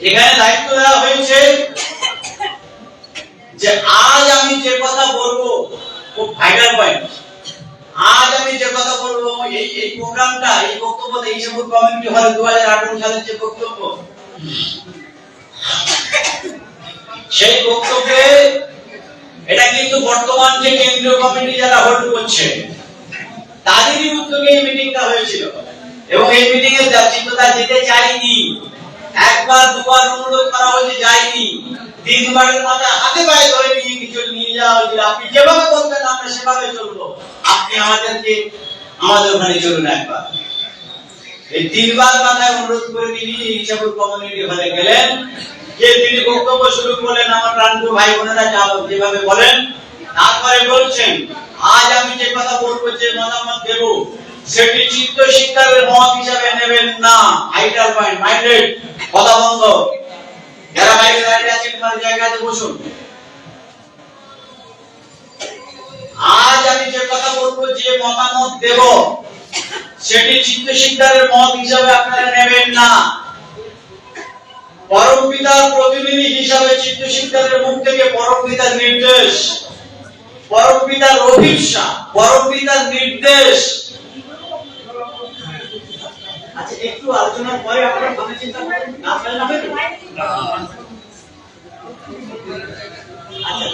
এখানে দায়িত্ব দেওয়া হয়েছে যে আজ আমি যে কথা বলবো, খুব ভাইটাল পয়েন্ট, আজ আমি যে কথা বলবো, এই প্রোগ্রামটা, এই বক্তব্যটা এই সব কমিউনিটি হলে 2018 সালের যে বক্তব্য, সেই বক্তব্যে এটা কিন্তু বর্তমান যে কেন্দ্রীয় কমিটি যারা হোল্ড করছে তাদেরই উদ্যোগে এই মিটিংটা হয়েছিল। এবং এই মিটিং এ চিত্তদা যেতে চাইনি, একবার দুবার অনুরোধ করা হয়েছে, যায়নি। 3 বারের মাথায় হাতে পায়ে ধরে নিয়ে যাওয়া হয়েছিল, আপনি যেভাবে বলবেন আমরা সেভাবে চলবো, আপনি আমাদের ওখানে চলুন একবার। এই 3 বার মাথায় অনুরোধ করে তিনি ইচ্ছাপুর কমিউনিটি হলে গেলেন, যে তিনি বক্তব্য শুরু করলেন, আমার প্রাণপ্রিয় ভাই বোনেরা যেভাবে বলেন, তারপরে বলছেন আজ আমি যে কথা বলবো, যে মতামত দেব, সেটি চিত্ত শিক্ষার মত হিসাবে নেবেন না। ভাইটাল পয়েন্ট, মাইন্ডেড, কথা বন্ধ। যারা বাইরে দাঁড়িয়ে আছেন তার জায়গাতে বসুন। আজ আমি যে কথা বলবো, যে মতামত দেব, সেটি চিত্ত শিক্ষার মত হিসাবে আপনারা নেবেন না। পরম পিতার প্রতিনিধি হিসাবে চিত্ত শিক্ষার মুখ থেকে পরম পিতার নির্দেশ, পরম পিতার অভিপ্সা, পরম পিতার নির্দেশ। আচ্ছা, একটু আলোচনার পরে আপনারা ভাবে চিন্তা করুন, না ফেলে না ফেলে। আচ্ছা,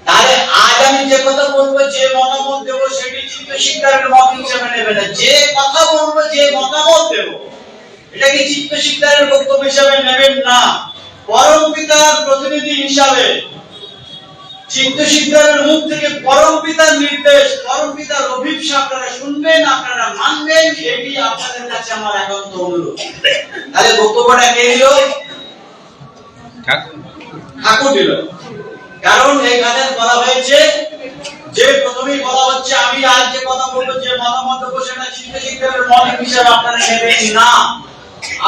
তাহলে আজ আমি যে কথা বলবো, যে মতামত দেব, সেটি চিত্ত শিক্ষার মত হিসেবে নেবে না। যে কথা বলবো, যে মতামত দেব, এটাকে চিত্ত শিক্ষার বক্তব্য হিসেবে নেবেন না। পরম পিতার প্রতিনিধি হিসাবে চিত্ত শিক্ষার মুখ থেকে পরম পিতার নির্দেশ, পরম পিতার অভিপ্সা আপনারা শুনবেন, আপনারা মানবেন, এটি আপনাদের কাছে আমার একান্ত অনুরোধ। তাহলে বক্তব্যটা কে দিল? ঠাকুর দিল। কারণ এইখানে বলা হয়েছে যে প্রথমেই বলা হচ্ছে, আমি আজ যে কথা বলবো, যে মতামত দেবো, সেটা চিত্ত শিক্ষার মত হিসাবে আপনারা নেবেন না।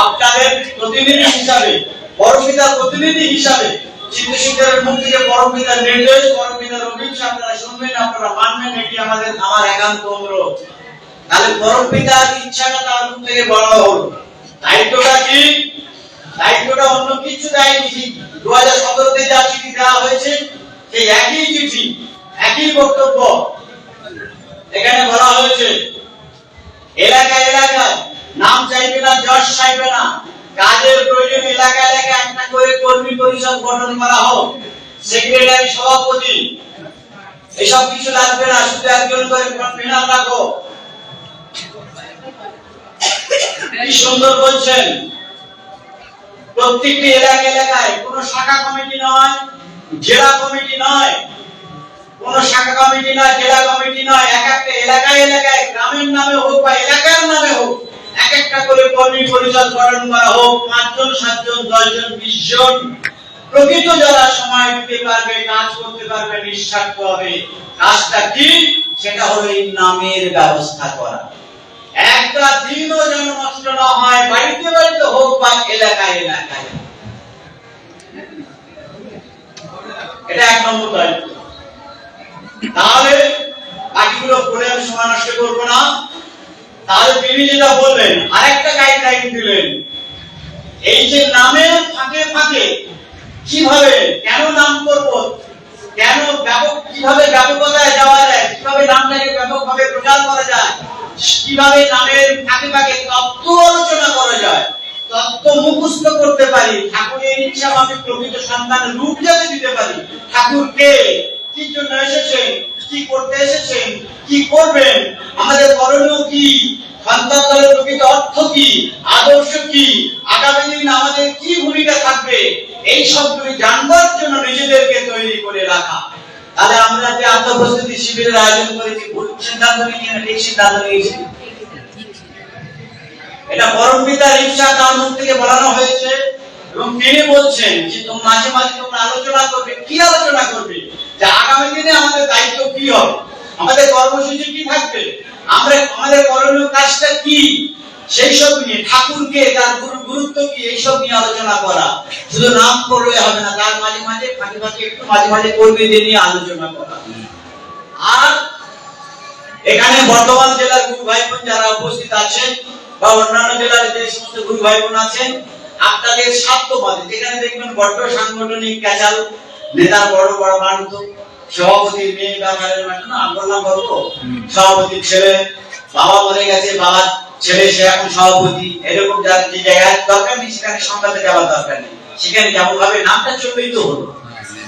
আপনাদের প্রতিনিধি হিসাবে, পরম পিতার প্রতিনিধি হিসাবে চিত্ত শিক্ষার মুখ থেকে পরম পিতার নির্দেশ, পরম পিতার অভিপ্সা আপনারা শুনবেন, আপনারা মানবেন, এটি আমার একান্ত অনুরোধ। তাহলে পরম পিতার ইচ্ছাটা তার মুখ থেকে বলা হলো। দায়িত্বটা কি? দায়িত্বটা অন্য কিছু দেয়নি। 2017-তে যা চিঠি দেওয়া হয়েছে, সেই একই চিঠি, একই বক্তব্য। এখানে বলা হয়েছে এলাকায় নাম চাইবে না, যশ চাইবে না, কাজের প্রয়োজন এলাকায় একটা করে কর্মী পরিষদ গঠন করা হোক, সেক্রেটারি, সভাপতি, এসব কিছু লাগবে না, শুধু একজন করে প্যানেল রাখো। কি সুন্দর বলছেন। প্রত্যেকটি এলাকায় কোন শাখা কমিটি নয়, জেলা কমিটি নয়, কোন শাখা কমিটি নয়, জেলা কমিটি নয়, এক একটা এলাকায় গ্রামের নামে হোক বা এলাকার নামে হোক, এক একটা করে কর্মী পরিষদ গঠন করা হোক। 5 জন, 7 জন, 10 জন, 20 জন, প্রকৃত যারা সময় দিতে পারবে, কাজ করতে পারবে, নিঃস্বার্থ হবে। কাজটা কি? সেটা হলো এই নামের ব্যবস্থা করা। একটা দিনও যেন নষ্ট না হয়, বাড়িতে বাড়িতে হোক বা এলাকায় এলাকায়। এটা 1 নম্বর দায়িত্ব। তাহলে বাকিগুলো বলে আমি সময় নষ্ট করবো না। তাহলে তিনি যেটা বললেন, আরেকটা গাইডলাইন দিলেন, এই যে নামের ফাঁকে ফাঁকে কিভাবে, কেন নাম করব, কেন কিভাবে ব্যাপকতায় যাওয়া যায়, কিভাবে নামটাকে ব্যাপকভাবে প্রচার করা যায়, কিভাবে নামের ফাঁকে ফাঁকে তত্ত্ব আলোচনা করা যায়, তত্ত্ব মুখস্থ করতে পারি, ঠাকুরের ইচ্ছা মাফিক প্রকৃত সন্তানের রূপ যাতে দিতে পারি, ঠাকুরকে কি জন্য এসেছেন, কি করতে এসেছেন, কি করবেন, আমাদের করণীয় কি, সন্তানদের প্রকৃত অর্থ কি, আদর্শ কি, আগামী দিন আমাদের কি ভূমিকা থাকবে, এই সবগুলি জানবার জন্য নিজেদেরকে তৈরি করে রাখা। তাহলে আমরা যে আত্মপ্রস্তুতি শিবিরের আয়োজন করেছি, ভুল সিদ্ধান্ত নিয়েছি না ঠিক সিদ্ধান্ত নিয়েছি? এটা পরম পিতার ইচ্ছা, তার মুখ থেকে বলানো হয়েছে। এবং তিনি বলছেন যে তোমরা মাঝে মাঝে তোমরা আলোচনা করবে। কি আলোচনা করবে? যে আগামী দিনে আমাদের দায়িত্ব কি হবে, আমাদের কর্মসূচি কি থাকবে, আমাদের করণীয় কাজটা কি, সেই সব নিয়ে, ঠাকুরকে, তার গুরুত্ব কি, এইসব নিয়ে আলোচনা করা। শুধু নাম করলে হবে না, তার মাঝে মাঝে ফাঁকে ফাঁকে একটু মাঝে মাঝে কর্মীদের নিয়ে আলোচনা করা। আর এখানে বর্ধমান জেলার গুরু ভাই বোন যারা উপস্থিত আছেন বা অন্যান্য জেলার যে সমস্ত গুরু ভাই বোন আছেন, আপনাদের সাধ্যবাদী, যেখানে দেখবেন বড্ড সাংগঠনিক ক্যাচাল, নেতার বড় বড় মানুষ, সভাপতির মেয়ে বা না বললাম বলবো, সভাপতির ছেলে, বাবা মরে গেছে, বাবার ছেলে সে এখন সভাপতি, এরকম যার যে জায়গায় দরকার নেই সেখানে সংবাদে যাওয়ার দরকার নেই, সেখানে যেমন ভাবে নামটা চললেই তো হলো,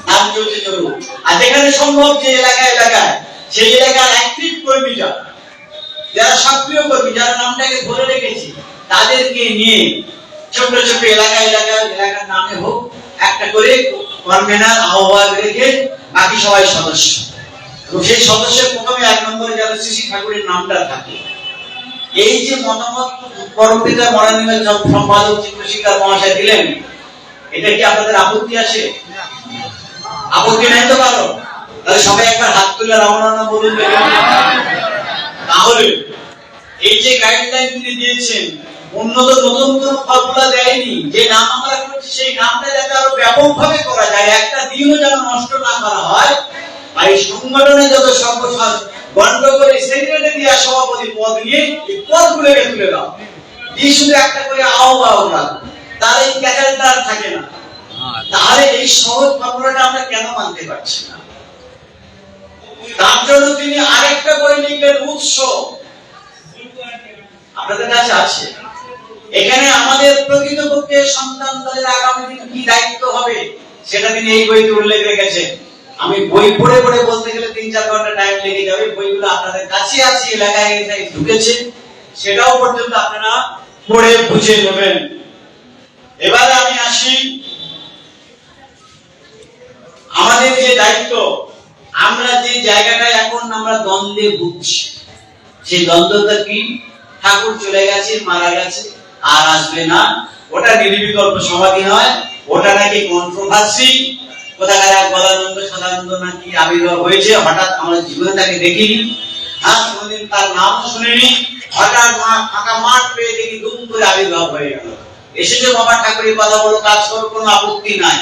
নাম চলতে চলুক। আর যেখানে সম্ভব যে এলাকায় এলাকায় সেই এলাকার অ্যাক্টিভ কর্মী যারা সক্রিয় কর্মী, যারা নামটাকে ধরে রেখেছে, তাদেরকে নিয়ে ছোট ছোট এলাকার নামে হোক একটা করে কনভেনার আহ্বায়ক রেখে বাকি সবাই সদস্য, এবং সেই সদস্যের প্রথমে 1 নম্বরে যেন শ্রী ঠাকুরের নামটা থাকে। এই যে মতামত পরবর্তীতে মনোনীত সম্পাদক চিত্রশিক্ষা মহাশয় দিলেন, এটা কি আপনাদের আপত্তি আছে? আপত্তি নাই তো? কারো তাহলে সবাই একবার হাত তুলে রামনাম বলুন। তাহলে এই যে গাইডলাইন তিনি দিয়েছেন, উন্নত নতুন কোন ফর্মুলা দেয়নি, যে নাম আমরা করছি সেই নামটা যাতে আরো ব্যাপকভাবে করা যায়, একটা দিনও যেন নষ্ট না করা হয়। এই সংগঠনে যত সর্বসাধারণ গন্ডগোল সেক্রেটারি আর সভাপতি পদ নিয়ে এই পদগুলোকে তুলে দাও, এই শুধু একটা করে আহ্বায়ক রাখো, তাহলে এই ক্যাচালটা আর থাকে না। তাহলে এই সহজ ফর্মুলাটা আমরা কেন মানতে পারছি না? তার জন্য তিনি আরেকটা বই লিখলেন, উৎস, আপনাদের কাছে আছে। এখানে আমাদের প্রকৃতপক্ষে সন্তানদের আগামী দিন কি দায়িত্ব হবে সেটা তিনি এই বইতে উল্লেখ রেখেছেন। আমি বই পড়ে পড়ে বলতে গেলে 3-4 ঘন্টা টাইম লেগে যাবে। বইগুলো আপনাদের কাছে আছে, এলাকায় ঢুকেছে, সেটাও পর্যন্ত আপনারা পড়ে বুঝে নেবেন। এবারে আমি আসি আমাদের যে দায়িত্ব, আমরা যে জায়গাটায় এখন আমরা দ্বন্দ্বে ভুগছি, সেই দ্বন্দ্বটা কি? ঠাকুর চলে গেছে, মারা গেছে, আর আসবে না, ওটা নির্বিকল্প সমাধি নয়, ওটা নাকি কন্ট্রোভার্সি, কোথাকার এক গলানন্দ সদানন্দ নাকি আবির্ভাব হয়েছে, হঠাৎ আমরা জীবনে তাকে দেখিনি, কোনদিন তার নাম শুনিনি, হঠাৎ ফাঁকা মাঠ পেয়ে দেখি দুম করে আবির্ভাব হয়ে গেল, এসেছে বাবা ঠাকুরের কথা বলো, কাজ করো, কোনো আপত্তি নাই।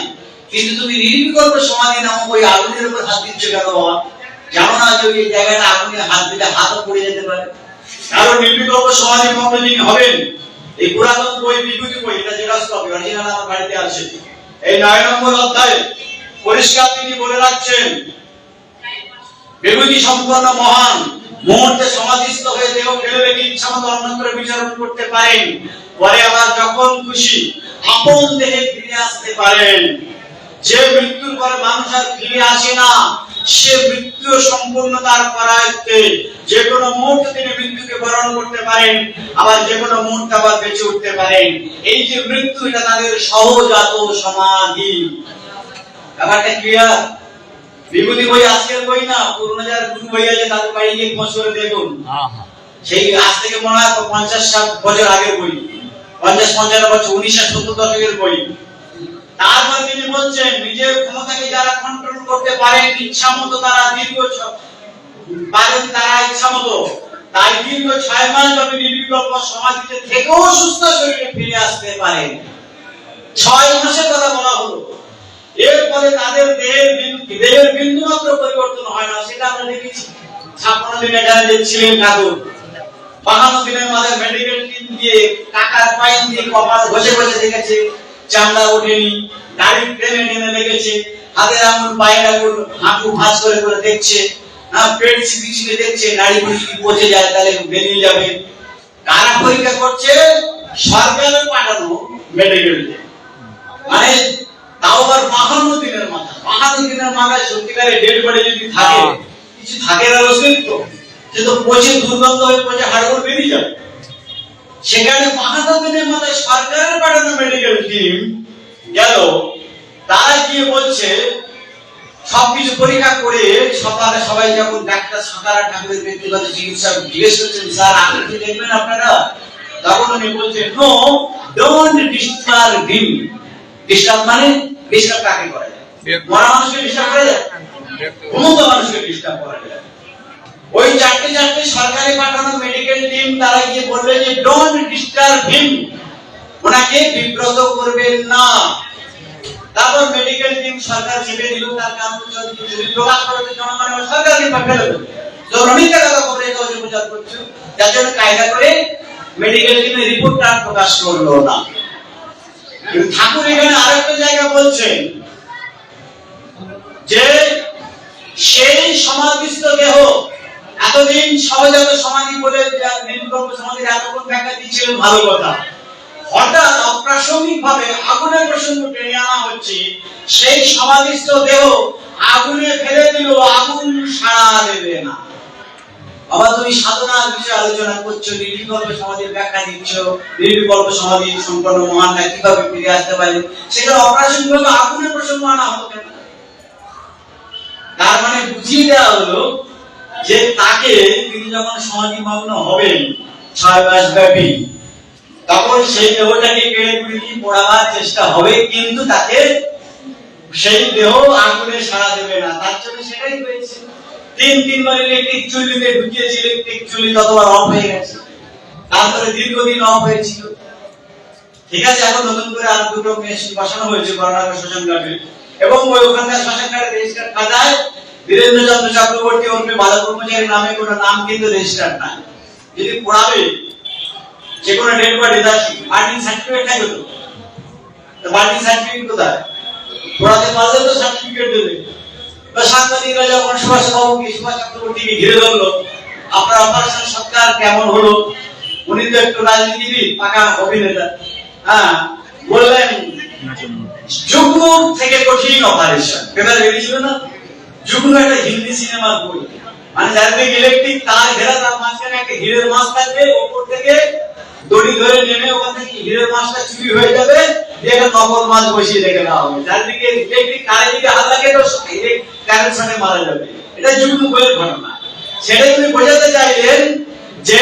কিন্তু তুমি নির্বিকল্প সমাধি নামক ওই আগুনের উপর হাত দিচ্ছ কেন বাবা? জানো না যে ওই জায়গাটা আগুনে হাত দিলে হাতও পড়ে যেতে পারে? কারণ নির্বিকল্প সমাধি মত যিনি হবেন, এই পুরাতন বই, বিভূতি বই, এটা জেরক্স কপি, অরিজিনাল আমার বাড়িতে আছে, এই 9 নম্বর অধ্যায়ে পরিষ্কার তিনি বলে রাখছেন, বিভূতি সম্পন্ন মহান মুহূর্তে সমাধিস্থ হয়ে দেহ ফেলে রেখে ইচ্ছা মতো অন্যত্র বিচরণ করতে পারেন, পরে আবার যখন খুশি আপন দেহে ফিরে আসতে পারেন। যে মৃত্যুর পরে মানুষ আর ফিরে আসে না, সে মৃত্যু সম্পূর্ণতার পরায়ত্তে যে কোনো মুহূর্তে তিনি মৃত্যুকে বরণ করতে পারেন, আবার যে কোনো মুহূর্তে আবার বেঁচে উঠতে পারেন। এই যে মৃত্যু, এটা তাদের সহজাত সমাধি। ব্যাপারটা ক্লিয়ার? বিভূতি বই আজকের বই না, পুরনো যারা গুরু বই আছে তাদের বাড়ি গিয়ে খোঁজ করে দেখুন, সেই আজ থেকে মনে হয় 50-60 বছর আগের বই, 50-55 বছর, 1970 দশকের বই। তারপর তিনি বলছেন, নিজের ক্ষমতাকে যারা কন্ট্রোল করতে পারেন, ইচ্ছা মতো তারা দীর্ঘ পারেন, তারা ইচ্ছা মতো তাই দীর্ঘ 6 মাস ব্যাপী নির্বিকল্প সমাধিতে থেকেও সুস্থ শরীরে ফিরে আসতে পারেন। 6 মাসের কথা বলা হলো। এরপরে তাদের দেহের বিন্দুমাত্র পরিবর্তন হয় না, সেটা আমরা দেখেছি। 56 দিন এখানে দেখছিলেন ঠাকুর, 52 দিনের মাথায় মেডিকেল টিম দিয়ে কাকার পাইন দিয়ে কপাল ঘষে ঘষে দেখেছে, চামড়া ওঠেনি, দাড়ি টেনে টেনে লেগেছে, হাতের আঙুল পায়ের আঙুল হাঁটু ভাঁজ করে করে দেখছে, পেট চিপি চিপে দেখছে, নাড়ি বুড়ি যদি পচে যায় তাহলে বেরিয়ে যাবে। কারা পরীক্ষা করছে? সরকারের পাঠানো মেডিকেল টিম। মানে তাও আবার 52 দিনের মাথায়, 52 দিনের মাথায় সত্যিকারের ডেড বডি যদি থাকে, কিছু থাকে না অস্তিত্ব, সে তো পচে দুর্গন্ধ হয়ে পচে হাড়গোড় বেরিয়ে যাবে। সেখানে 52 দিনের মাথায় সরকারের পাঠানো মেডিকেল টিম গেল, তারা গিয়ে বলছে সবকিছু পরীক্ষা করে সকালে সবাই যখন ডাক্তার সাঁতারা ঠাকুরের ব্যক্তিগত চিকিৎসা জিজ্ঞেস করছেন, স্যার আপনি কি দেখবেন আপনারা? তখন উনি বলছেন, no, don't disturb him. Disturb মানে ডিস্টার্ব কাকে করা যায়? মরা মানুষকে ডিস্টার্ব করা যায়? ঘুমন্ত মানুষকে ডিস্টার্ব করা যায়? ওই চারটে সরকারি পাঠানো মেডিকেল টিম তারা গিয়ে বললেন যে ডোন্ট ডিস্টার্ব হিম, ওনাকে বিব্রত করবেন না। তারপর মেডিকেল টিম সরকার চেপে দিল, তার কারণ যদি প্রকাশ করতে জনগণের সরকারকে ফেলে দেবে, যখন মিথ্যা কথা বলে এটা প্রচার করছে, যার জন্য কায়দা করে মেডিকেল টিমের রিপোর্টটা প্রকাশ করলো না। কিন্তু ঠাকুর এখানে আরেকটা জায়গা বলছেন যে সেই সমাধিস্থ দেহ, এতদিন সহজাত সমাধি বলে নির্বিকল্প সমাধির এতক্ষণ ব্যাখ্যা দিচ্ছিলেন, ভালো কথা। হঠাৎ অপ্রাসঙ্গিক ভাবে আগুনের প্রসঙ্গ টেনে আনা হচ্ছে, সেই সমাধিস্থ দেহ আগুনে ফেলে দিল, আগুন সাড়া দেবে না। বাবা তুমি সাধনার বিষয়ে আলোচনা করছো, নির্বিকল্প সমাধির ব্যাখ্যা দিচ্ছ, নির্বিকল্প সমাধি সম্পন্ন মহানরা কিভাবে ফিরে আসতে পারে, সেটা অপ্রাসঙ্গিক ভাবে আগুনের প্রসঙ্গ আনা হলো কেন? তার মানে বুঝিয়ে দেওয়া হলো যে তাকে তিনি যখন সমাধিমগ্ন হবেন 6 মাস ব্যাপী, তখন সেই দেহটাকে কেড়ে কুড়িয়ে পোড়াবার চেষ্টা হবে, কিন্তু তাকে সেই দেহ আগুনে সাড়া দেবে না। তার জন্য সেটাই হয়েছে। 3-3 ইলেকট্রিক চুল্লিতে ঢুকিয়েছে, ইলেকট্রিক চুল্লি ততবার অফ হয়ে গেছে, তারপরে দীর্ঘদিন অফ হয়েছিল। ঠিক আছে, এখন নতুন করে আর দুটো মেশিন বসানো হয়েছে করোনার শ্মশান ঘাটে, এবং ওই ওখানকার শ্মশান ঘাটে রেজিস্টার খাতায় বীরেন্দ্রচন্দ্র চক্রবর্তী ওরফে বাধা কর্মচারী নামে কোনো নাম কিন্তু রেজিস্টার নাই। যদি পড়াবে যে কোনো ডেড বডি তার বার্নিং সার্টিফিকেট থাকবে, তো বার্নিং সার্টিফিকেট কোথায়? পড়াতে পারলে তো সার্টিফিকেট দেবে। তো সাংবাদিকরা যখন সুভাষ চক্রবর্তীকে ঘিরে ধরলো, আপনার অপারেশন সৎকার কেমন হলো? উনি তো একটু রাজনীতিবিদ, পাকা অভিনেতা, বললেন যুগ্ম থেকে কঠিন অপারেশন। পেপার বেরিয়েছিল না, যুগ্ম একটা হিন্দি সিনেমার বই, মানে চারদিকে ইলেকট্রিক তার ঘেরা, তার মাঝখানে একটা হীরের মাছ থাকবে, ওপর থেকে দড়ি ধরে নেমে ওখান থেকে হীরের মাছটা চুরি হয়ে যাবে, একটা নকল মাছ বসিয়ে রেখে দেওয়া হবে, চারদিকে ইলেকট্রিক তারের দিকে হাত লাগে তো কারেন্ট শটে মারা যাবে। এটা যুগ্ম বইয়ের ঘটনা। সেটা তিনি বোঝাতে চাইলেন যে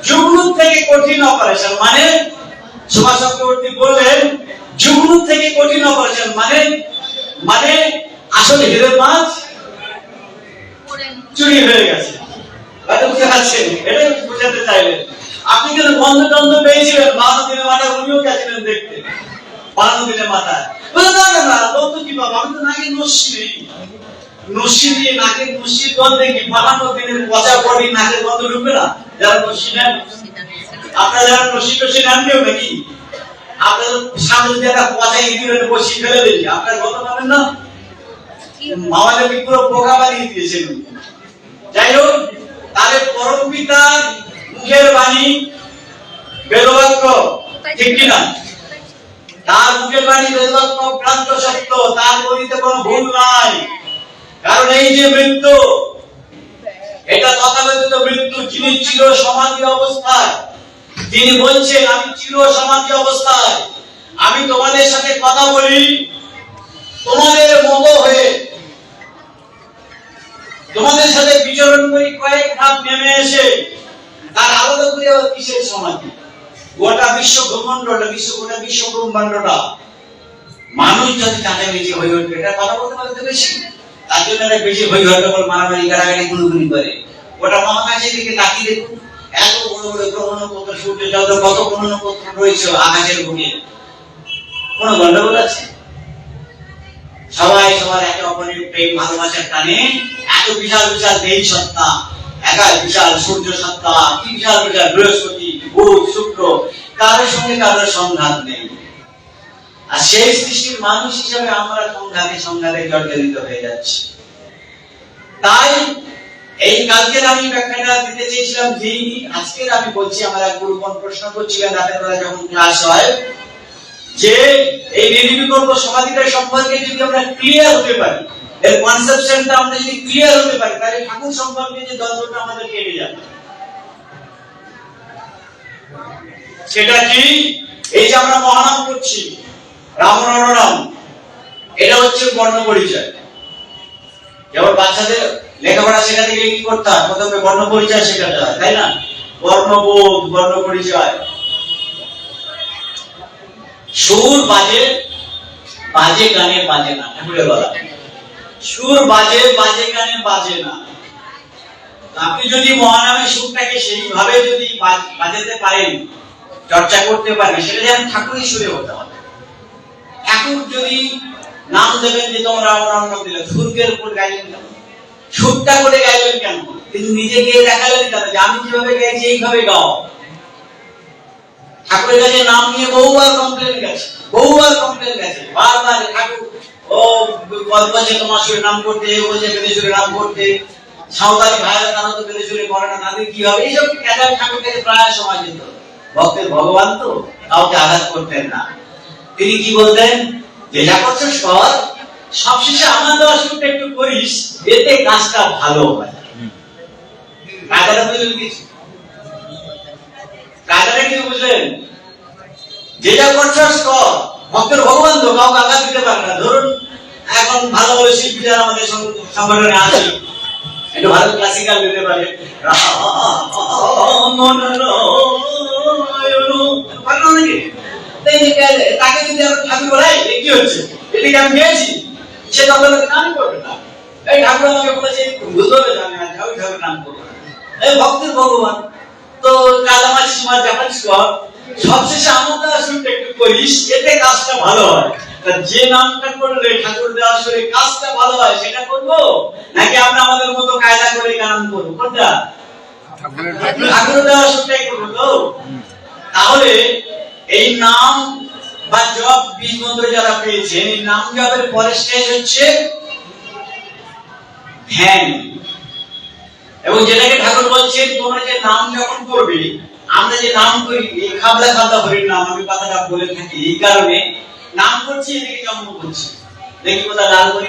যুগ্ম থেকে কঠিন অপারেশন মানে, সুভাষ চক্রবর্তী বললেন যুগ্ম থেকে কঠিন অপারেশন মানে আসলে হীরের মাছ চুরি হয়ে গেছে। বুঝতে পারছেন? এটাই বোঝাতে চাইলেন। আপনি কিন্তু বন্ধ টন্ধ পেয়েছিলেন 52 দিনের মাথায়, উনিও গেছিলেন দেখতে 52 দিনের মাথায়। না বন্ধ কি বাবা, আমি তো নাকি নস্যি নেই, নস্যি দিয়ে নাকের নস্যির গন্ধে কি 52 দিনের পচা বডি নাকের গন্ধ ঢুকবে না? যারা নস্যি নেন, আপনারা যারা নস্যি নেন কেউ নাকি, আপনার সামনে যদি একটা পচা ইঁদুরের বসি ফেলে দিই, আপনার গন্ধ পাবেন না? আমাদেরকে পুরো পোকা বানিয়ে দিয়েছেন। যাই হোক, তাহলে পরম পিতার মুখের বাণী বেদবাক্য, ঠিক কিনা? তার মুখের বাণী বেদবাক্য ক্রান্ত সত্য, তার বলিতে কোনো ভুল নাই। কারণ এই যে মৃত্যু, এটা তথাকথিত মৃত্যু, যিনি চির সমাধি অবস্থায়, তিনি বলছেন আমি চির সমাধি অবস্থায়, আমি তোমাদের সাথে কথা বলি তোমাদের মতো হয়ে, তোমাদের সাথে বিচরণ করি কয়েক ধাপ নেমে এসে, তার আলাদা করে কিসের সমাধি? গোটা বিশ্ব ব্রহ্মাণ্ডটা, গোটা বিশ্ব ব্রহ্মাণ্ডটা মানুষ যদি কাছাকাছি হয়ে উঠবে, এটা কথা বলতে পারতে বেশি, তার জন্য বেশি হই হট্টগোল, মারামারি, গাড়াগাড়ি, গুণগুণি করে। ওটা মহাকাশের দিকে তাকিয়ে দেখুন, এত বড় বড় গ্রহ নক্ষত্র, সূর্য চন্দ্র, কত গ্রহ নক্ষত্র রয়েছে আকাশের বুকে। কোন গন্ডগোল আছে? সবাই সবার একে অপরের প্রেম ভালোবাসার টানে এত বিশাল বিশাল দেহ সত্তা, একা বিশাল সূর্য সত্তা, কি বিশাল বিশাল বৃহস্পতি, বুধ, শুক্র, কারোর সঙ্গে কারোর সংঘাত নেই। আর সেই সৃষ্টির মানুষ হিসেবে আমরা সংঘাতে জর্জরিত হয়ে যাচ্ছি। তাই এই কালকের আমি ব্যাখ্যাটা দিতে চেয়েছিলাম, আজকের আমি বলছি, আমার এক গুরুগণ প্রশ্ন করছিলেন রাতের বেলা যখন ক্লাস হয়, যে এই নির্বিকল্প সমাধিটা সম্পর্কে যদি আমরা ক্লিয়ার হতে পারি, এর কনসেপশনটা আমরা যদি ক্লিয়ার হতে পারি, তাহলে ঠাকুর সম্পর্কে যে দ্বন্দ্বটা আমাদের কেটে যাবে। সেটা কি? এই যে আমরা মহানাম করছি, রাম রাম, এটা হচ্ছে বর্ণ পরিচয়। যেমন বাচ্চাদের লেখাপড়া শেখাতে গেলে কি করতে হয়? প্রথমে বর্ণ পরিচয় শেখাতে হয়, তাই না? বর্ণবোধ, বর্ণ পরিচয়। সুর বাজে, বাজে গানে বাজে না, ঠাকুরের বলা। সুর বাজে, বাজে গানে বাজে না। আপনি যদি মহানামে সুরটাকে সেইভাবে যদি বাজাতে পারেন, চর্চা করতে পারেন, সেটা যেন ঠাকুরই সুরে হতে হবে। ঠাকুর যদি নাম দেবেন যে তোমরা রাম নাম দিলে, সুরকের উপর গাইলেন কেন? সুরটা করে গাইলেন কেন? কিন্তু নিজে গিয়ে দেখালেন কেন যে আমি যেভাবে গাইছি এইভাবে গাও। ঠাকুরের কাছে নাম নিয়ে বহুবার কমপ্লেন গেছে, বারবার ঠাকুর ও বলছে তোমার সুরে নাম করতে, বলছে বেদে সুরে নাম করতে, সাঁওতালি ভাইরা তারা তো বেদে সুরে করে না, তাদের কি হবে? এইসব ক্যাটার ঠাকুর কাছে প্রায় সময় যেত। ভক্তের ভগবান তো কাউকে আঘাত করতেন না। তিনি কি বলতেন? যেটা করছিস কর, সবশেষে আমার দেওয়া সুরটা একটু করিস, এতে কাজটা ভালো হয়। কাজটা বুঝলেন কিছু? কাজটা কি বুঝলেন? যেটা করছিস কর, ভক্তের ভগবান তো কাউকে আঘাত দিতে পারে না। ধরুন এখন ভালো ভালো শিল্পী যারা আমাদের সংগঠনে আছে, একটু ভালো ক্লাসিক্যাল দিতে পারে, তাকে যদি আমরা ঠাকুর বলাই কি হচ্ছে, এদিকে আমি গেছি, সে তখন নাম করবে না। এই ঠাকুর আমাকে বলেছে বুঝতে হবে, জানে না ওই ঠাকুর নাম করবে। এই ভক্তের ভগবান তো কালামাছি মাছ জাপান কর, সবশেষে আমার দেওয়া সুরটা একটু করিস, এতে কাজটা ভালো হয়। যে নামটা করলে ঠাকুর দেওয়া সুরে কাজটা ভালো হয়, সেটা করবো নাকি আমরা আমাদের মতো কায়দা করে গান করবো? কোনটা? ঠাকুর দেওয়া সুরটাই করবো তো। তাহলে এই নাম বা জপ, বীজ মন্ত্র যারা পেয়েছে, এই নাম জপের পরের স্টেজ হচ্ছে ধ্যান। এবং যেটাকে ঠাকুর বলছেন, তোমরা যে নাম যখন করবে, আমরা যে নাম করি, এই খাবলা খাবলা হরির নাম, আমি কথাটা বলে থাকি এই কারণে, নাম করছি এদিকে জন্ম করছি, দেখি কোথায় লাল করে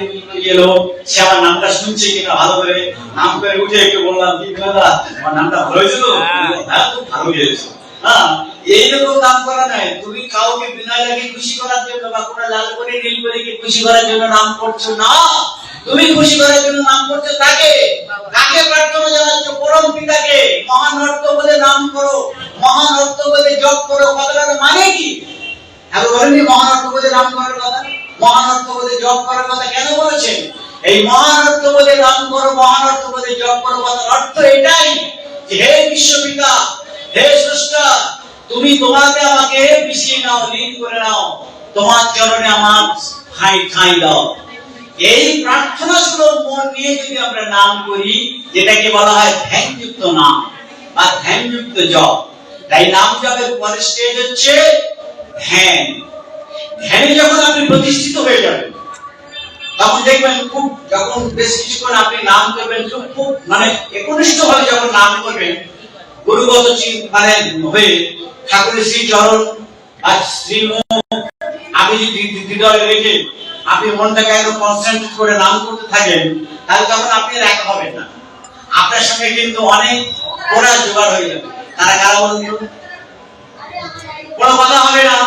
এলো, সে আমার নামটা শুনছে কিনা ভালো করে, নাম করে উঠে একটু বললাম, কি দাদা আমার নামটা ভালো হয়েছে তো? হ্যাঁ, খুব ভালো হয়েছে। হ্যাঁ, এইরকম নাম করা নাই। তুমি কাউকে বিনা লাগে খুশি করার জন্য বা কোনো লাল করে নীল করে খুশি করার জন্য নাম করছো না, তুমি খুশি করার জন্য নাম করছো তাকে। কাকে প্রার্থনা জানাচ্ছ? পরম পিতাকে। মহান অর্থ বলে নাম করো, মহান অর্থ বলে জপ করো। কথাটার মানে কি? এখন বলেননি মহান অর্থ বলে নাম করার কথা, মহান অর্থ বলে জপ করার কথা কেন বলেছেন? এই মহান অর্থ বলে নাম করো, মহান অর্থ বলে জপ করো কথার অর্থ এটাই যে হে বিশ্বপিতা, হে স্রষ্টা, তুমি তোমাকে আমাকে মিশিয়ে নাও, লীন করে নাও, তোমার চরণে আমার ঠাঁই দাও। এই প্রার্থনা সুলভ মন নিয়ে যদি আমরা নাম করি, যেটাকে বলা হয় ধ্যানযুক্ত নাম বা ধ্যানযুক্ত জপ। তাই নাম জপের পরের স্টেজ হচ্ছে ধ্যান। ধ্যানে যখন আপনি প্রতিষ্ঠিত হয়ে যাবেন, তখন দেখবেন খুব, যখন বেশ কিছুক্ষণ আপনি নাম করবেন, খুব মানে একনিষ্ঠ ভাবে যখন নাম করবেন, গুরুগত মানে হয়ে ঠাকুরের শ্রী চরণ আর শ্রীমুখ আপনি যদি হৃদয়ে রেখে আপনি মনটাকে একদম কনসেন্ট্রেট করে নাম করতে থাকেন, তাহলে তখন আপনি একা হবেন না। আপনার সঙ্গে কিন্তু অনেক ওরা জোগাড় হয়ে যাবে। তারা কারা বলুন? কোনো কথা হবে না।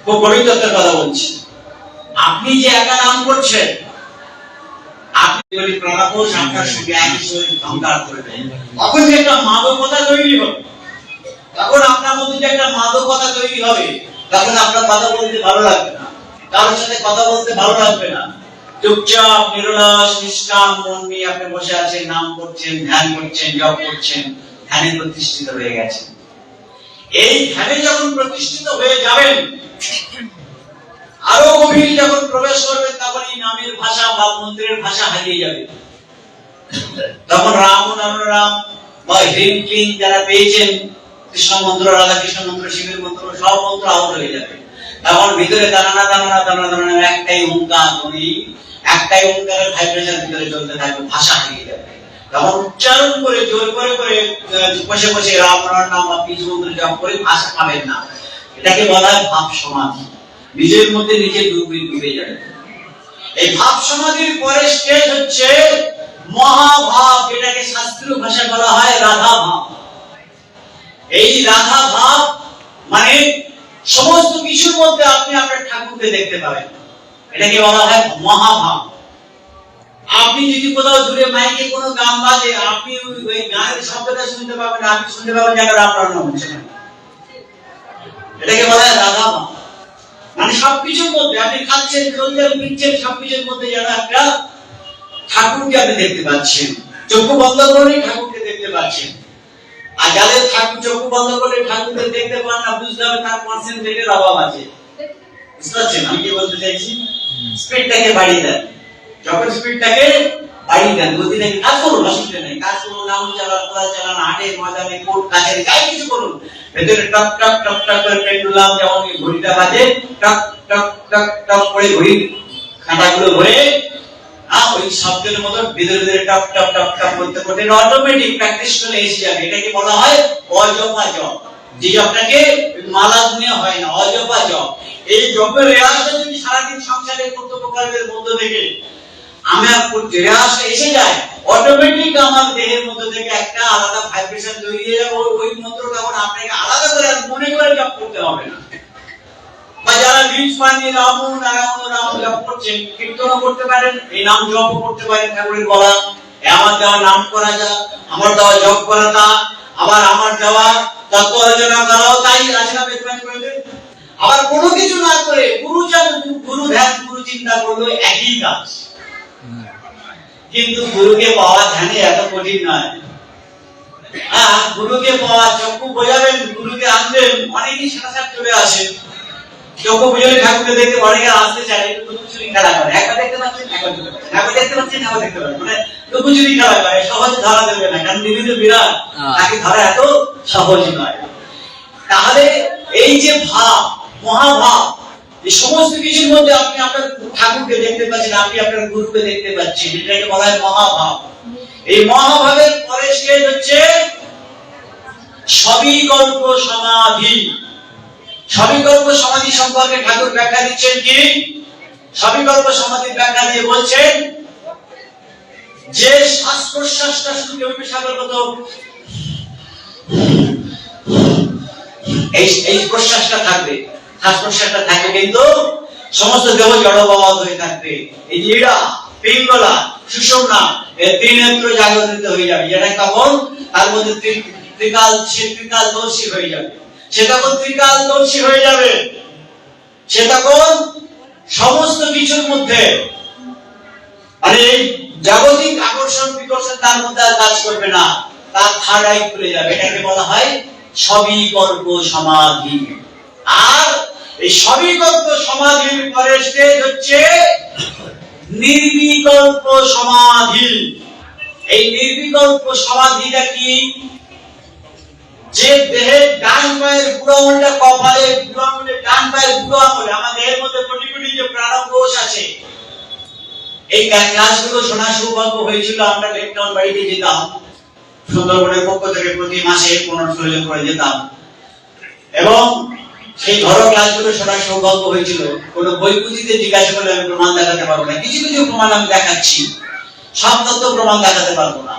খুব পবিত্রতার কথা বলছি। আপনি যে একা নাম করছেন, আপনি যদি প্রাণাপোষ আপনার সঙ্গে একই সঙ্গে সংকার করে দেন, তখন যে একটা মাদকতা তৈরি হবে, তখন আপনার মধ্যে যে একটা মাদকতা তৈরি হবে, তখন আপনার কথা বলতে ভালো লাগবে না, কারোর সাথে কথা বলতে ভালো লাগবে না। চুপচাপ নিরলস নিষ্কাম মন নিয়ে আপনি বসে আছেন, নাম করছেন, ধ্যান করছেন, জপ করছেন, ধ্যানে প্রতিষ্ঠিত হয়ে গেছেন। এই ধ্যানে যখন প্রতিষ্ঠিত হয়ে যাবেন, আরো গভীর যখন প্রবেশ করবেন, তখন এই নামের ভাষা বা মন্ত্রের ভাষা হারিয়ে যাবে। তখন রাম নাম রাম বা হ্রিম ক্লিং যারা পেয়েছেন, কৃষ্ণ মন্ত্র, রাধা কৃষ্ণ মন্ত্র, শিবের মন্ত্র, সব মন্ত্র আউট হয়ে যাবে। তখন ভিতরে দানা দানা দানা দানা একটাই ওঙ্কার ধ্বনি, একটাই ওঙ্কারের ভাইব্রেশন ভিতরে চলতে থাকবে, ভাষা হারিয়ে যাবে। তখন উচ্চারণ করে জোর করে করে বসে বসে রাম নাম বা বীজ মন্ত্র জপ করে ভাষা পাবেন না। এটাকে বলা হয় ভাব সমাধি। নিজের মধ্যে নিজে ডুবে যাবে। এই ভাব সমাধির পরে স্টেজ হচ্ছে মহাভাব, এটাকে শাস্ত্রীয় ভাষায় বলা হয় রাধা ভাব। এই রাধা ভাব মানে সমস্ত কিছুর মধ্যে আপনি আপনার ঠাকুরকে দেখতে পাবেন, এটাকে বলা হয় মহাভাব। আপনি যদি কোথাও দূরে মাইকে কোনো গান বাজে, আপনি ওই গানের শব্দটা শুনতে পাবেন, আপনি শুনতে পাবেন যেন রাম রাম হচ্ছে, এটাকে বলা হয় রাধা ভাব। মানে সবকিছুর মধ্যে আপনি খাচ্ছেন, চলছেন, পিচ্ছেন, সবকিছুর মধ্যে যেন একটা ঠাকুরকে আপনি দেখতে পাচ্ছেন। চক্ষু বন্ধ করে ঠাকুরকে দেখতে পাচ্ছেন। আর যাদের ঠাকুর চক্ষু বন্ধ করে ঠাকুরকে দেখতে পান না, বুঝতে হবে তার কনসেন্ট্রেটের অভাব আছে। বুঝতে পারছেন আমি কি বলতে চাইছি? স্পিডটাকে বাড়িয়ে দেন। যখন স্পিডটাকে বাড়িয়ে দেন, গতিটাকে কাজ করুন, অসুবিধা নেই, কাজ করুন, নাম চালান, কোদাল চালান, হাটে ময়দানে কোর্ট কাছারি যাই কিছু করুন, ভেতরে টক টক টক টক করে পেন্ডুলাম যেমন ঘড়িটা বাজে, টক টক টক টক করে ঘড়ির কাঁটাগুলো ঘুরে ওই শব্দের মতো ভিতরে ভিতরে টক টক টক টক করতে করতে অটোমেটিক প্র্যাকটিস করে এসে যাবে। এটাকে বলা হয় অজপা জপ। যে জপটাকে মালা দিয়ে হয় না, অজপা জপ। এই জপের রেওয়াজটা যদি সারাদিন সংসারে কর্তব্য কর্মের মধ্য থেকে আমার রেওয়াজটা এসে যায়, অটোমেটিক আমার দেহের মধ্যে থেকে একটা আলাদা ভাইব্রেশন তৈরি হয়ে যাবে। ওই মন্ত্র তখন আপনাকে আলাদা করে মনে করে জপ করতে হবে না। বা যারা বীজ পানি রাম নারায়ণ রাম জপ করছেন, কীর্তন করতে পারেন, এই নাম জপ করতে পারেন, ঠাকুরের বলা আমার দেওয়া নাম করা যা, আমার দেওয়া জপ করা তা, আবার আমার দেওয়া তত্ত্ব আলোচনা করাও তাই আছে না বেদবাণী বইতে। আবার কোনো কিছু না করে গুরু ধ্যান, গুরু চিন্তা করলো একই কাজ। কিন্তু গুরুকে পাওয়া ধ্যানে এত কঠিন নয়। গুরুকে পাওয়া, চক্ষু বোঝাবেন, গুরুকে আনবেন, অনেকেই সাথে চলে আসে। চক্ষু বুঝলে ঠাকুরকে দেখতে অনেকে আসতে চায়, একটু লুকোচুরি খেলা করে, একবার দেখতে পাচ্ছেন, একবার দেখতে পাচ্ছেন, একবার দেখতে পাচ্ছেন, একবার দেখতে পাচ্ছেন, মানে লুকোচুরি খেলা করে, সহজে ধরা দেবে না, কারণ তিনি তো বিরাট, তাকে ধরা এত সহজ নয়। তাহলে এই যে ভাব, মহাভাব, এই সমস্ত কিছুর মধ্যে আপনি আপনার ঠাকুরকে দেখতে পাচ্ছেন, আপনি আপনার গুরুকে দেখতে পাচ্ছেন, এটাকে বলা হয় মহাভাব। এই মহাভাবের পরে স্টেজ হচ্ছে সবিকল্প সমাধি। সবিকল্প সমাধি সম্পর্কে ঠাকুর ব্যাখ্যা দিচ্ছেন কি? সবিকল্প সমাধির ব্যাখ্যা দিয়ে বলছেন যে শ্বাস প্রশ্বাসটা শুধু কেউ সাগর মতো এই প্রশ্বাসটা থাকবে, শ্বাস প্রশ্বাসটা থাকবে, কিন্তু সমস্ত দেহ জড়ভাব হয়ে থাকবে। এই যে ইড়া, পিঙ্গলা, সুষুম্না, এই তিন নেত্র জাগরিত হয়ে যাবে, যেটা তখন তার মধ্যে ত্রিকালদর্শী হয়ে যাবে। সে তখন ত্রিকালদর্শী হয়ে যাবে। সে তখন সমস্ত কিছুর মধ্যে মানে জাগতিক আকর্ষণ বিকর্ষণ তার মধ্যে আর কাজ করবে না, তার থার্ড আই খুলে যাবে। এটাকে বলা হয় সবিকল্প সমাধি। আর এই সবিকল্প সমাধির পরে স্টেজ হচ্ছে নির্বিকল্প সমাধি। এই নির্বিকল্প সমাধিটা কি? যে দেহের ডান পায়ের বুড়ো আঙুলটা কপালে, বুড়ো আঙুলের ডান পায়ের বুড়ো আঙুলে, আমার দেহের মধ্যে কোটি কোটি যে প্রাণকোষ আছে, এই ক্লাসগুলো শোনার সৌভাগ্য হয়েছিল। আমরা লেকটাউন বাড়িতে যেতাম, সুন্দরবনের পক্ষ থেকে প্রতি মাসে 1500 জন করে যেতাম, এবং সেই ধরো ক্লাসগুলো শোনার সৌভাগ্য হয়েছিল। কোনো বই পুঁথিতে জিজ্ঞাসা করলে আমি প্রমাণ দেখাতে পারবো না, কিছু কিছু প্রমাণ আমি দেখাচ্ছি, সব তত্ত্ব প্রমাণ দেখাতে পারবো না।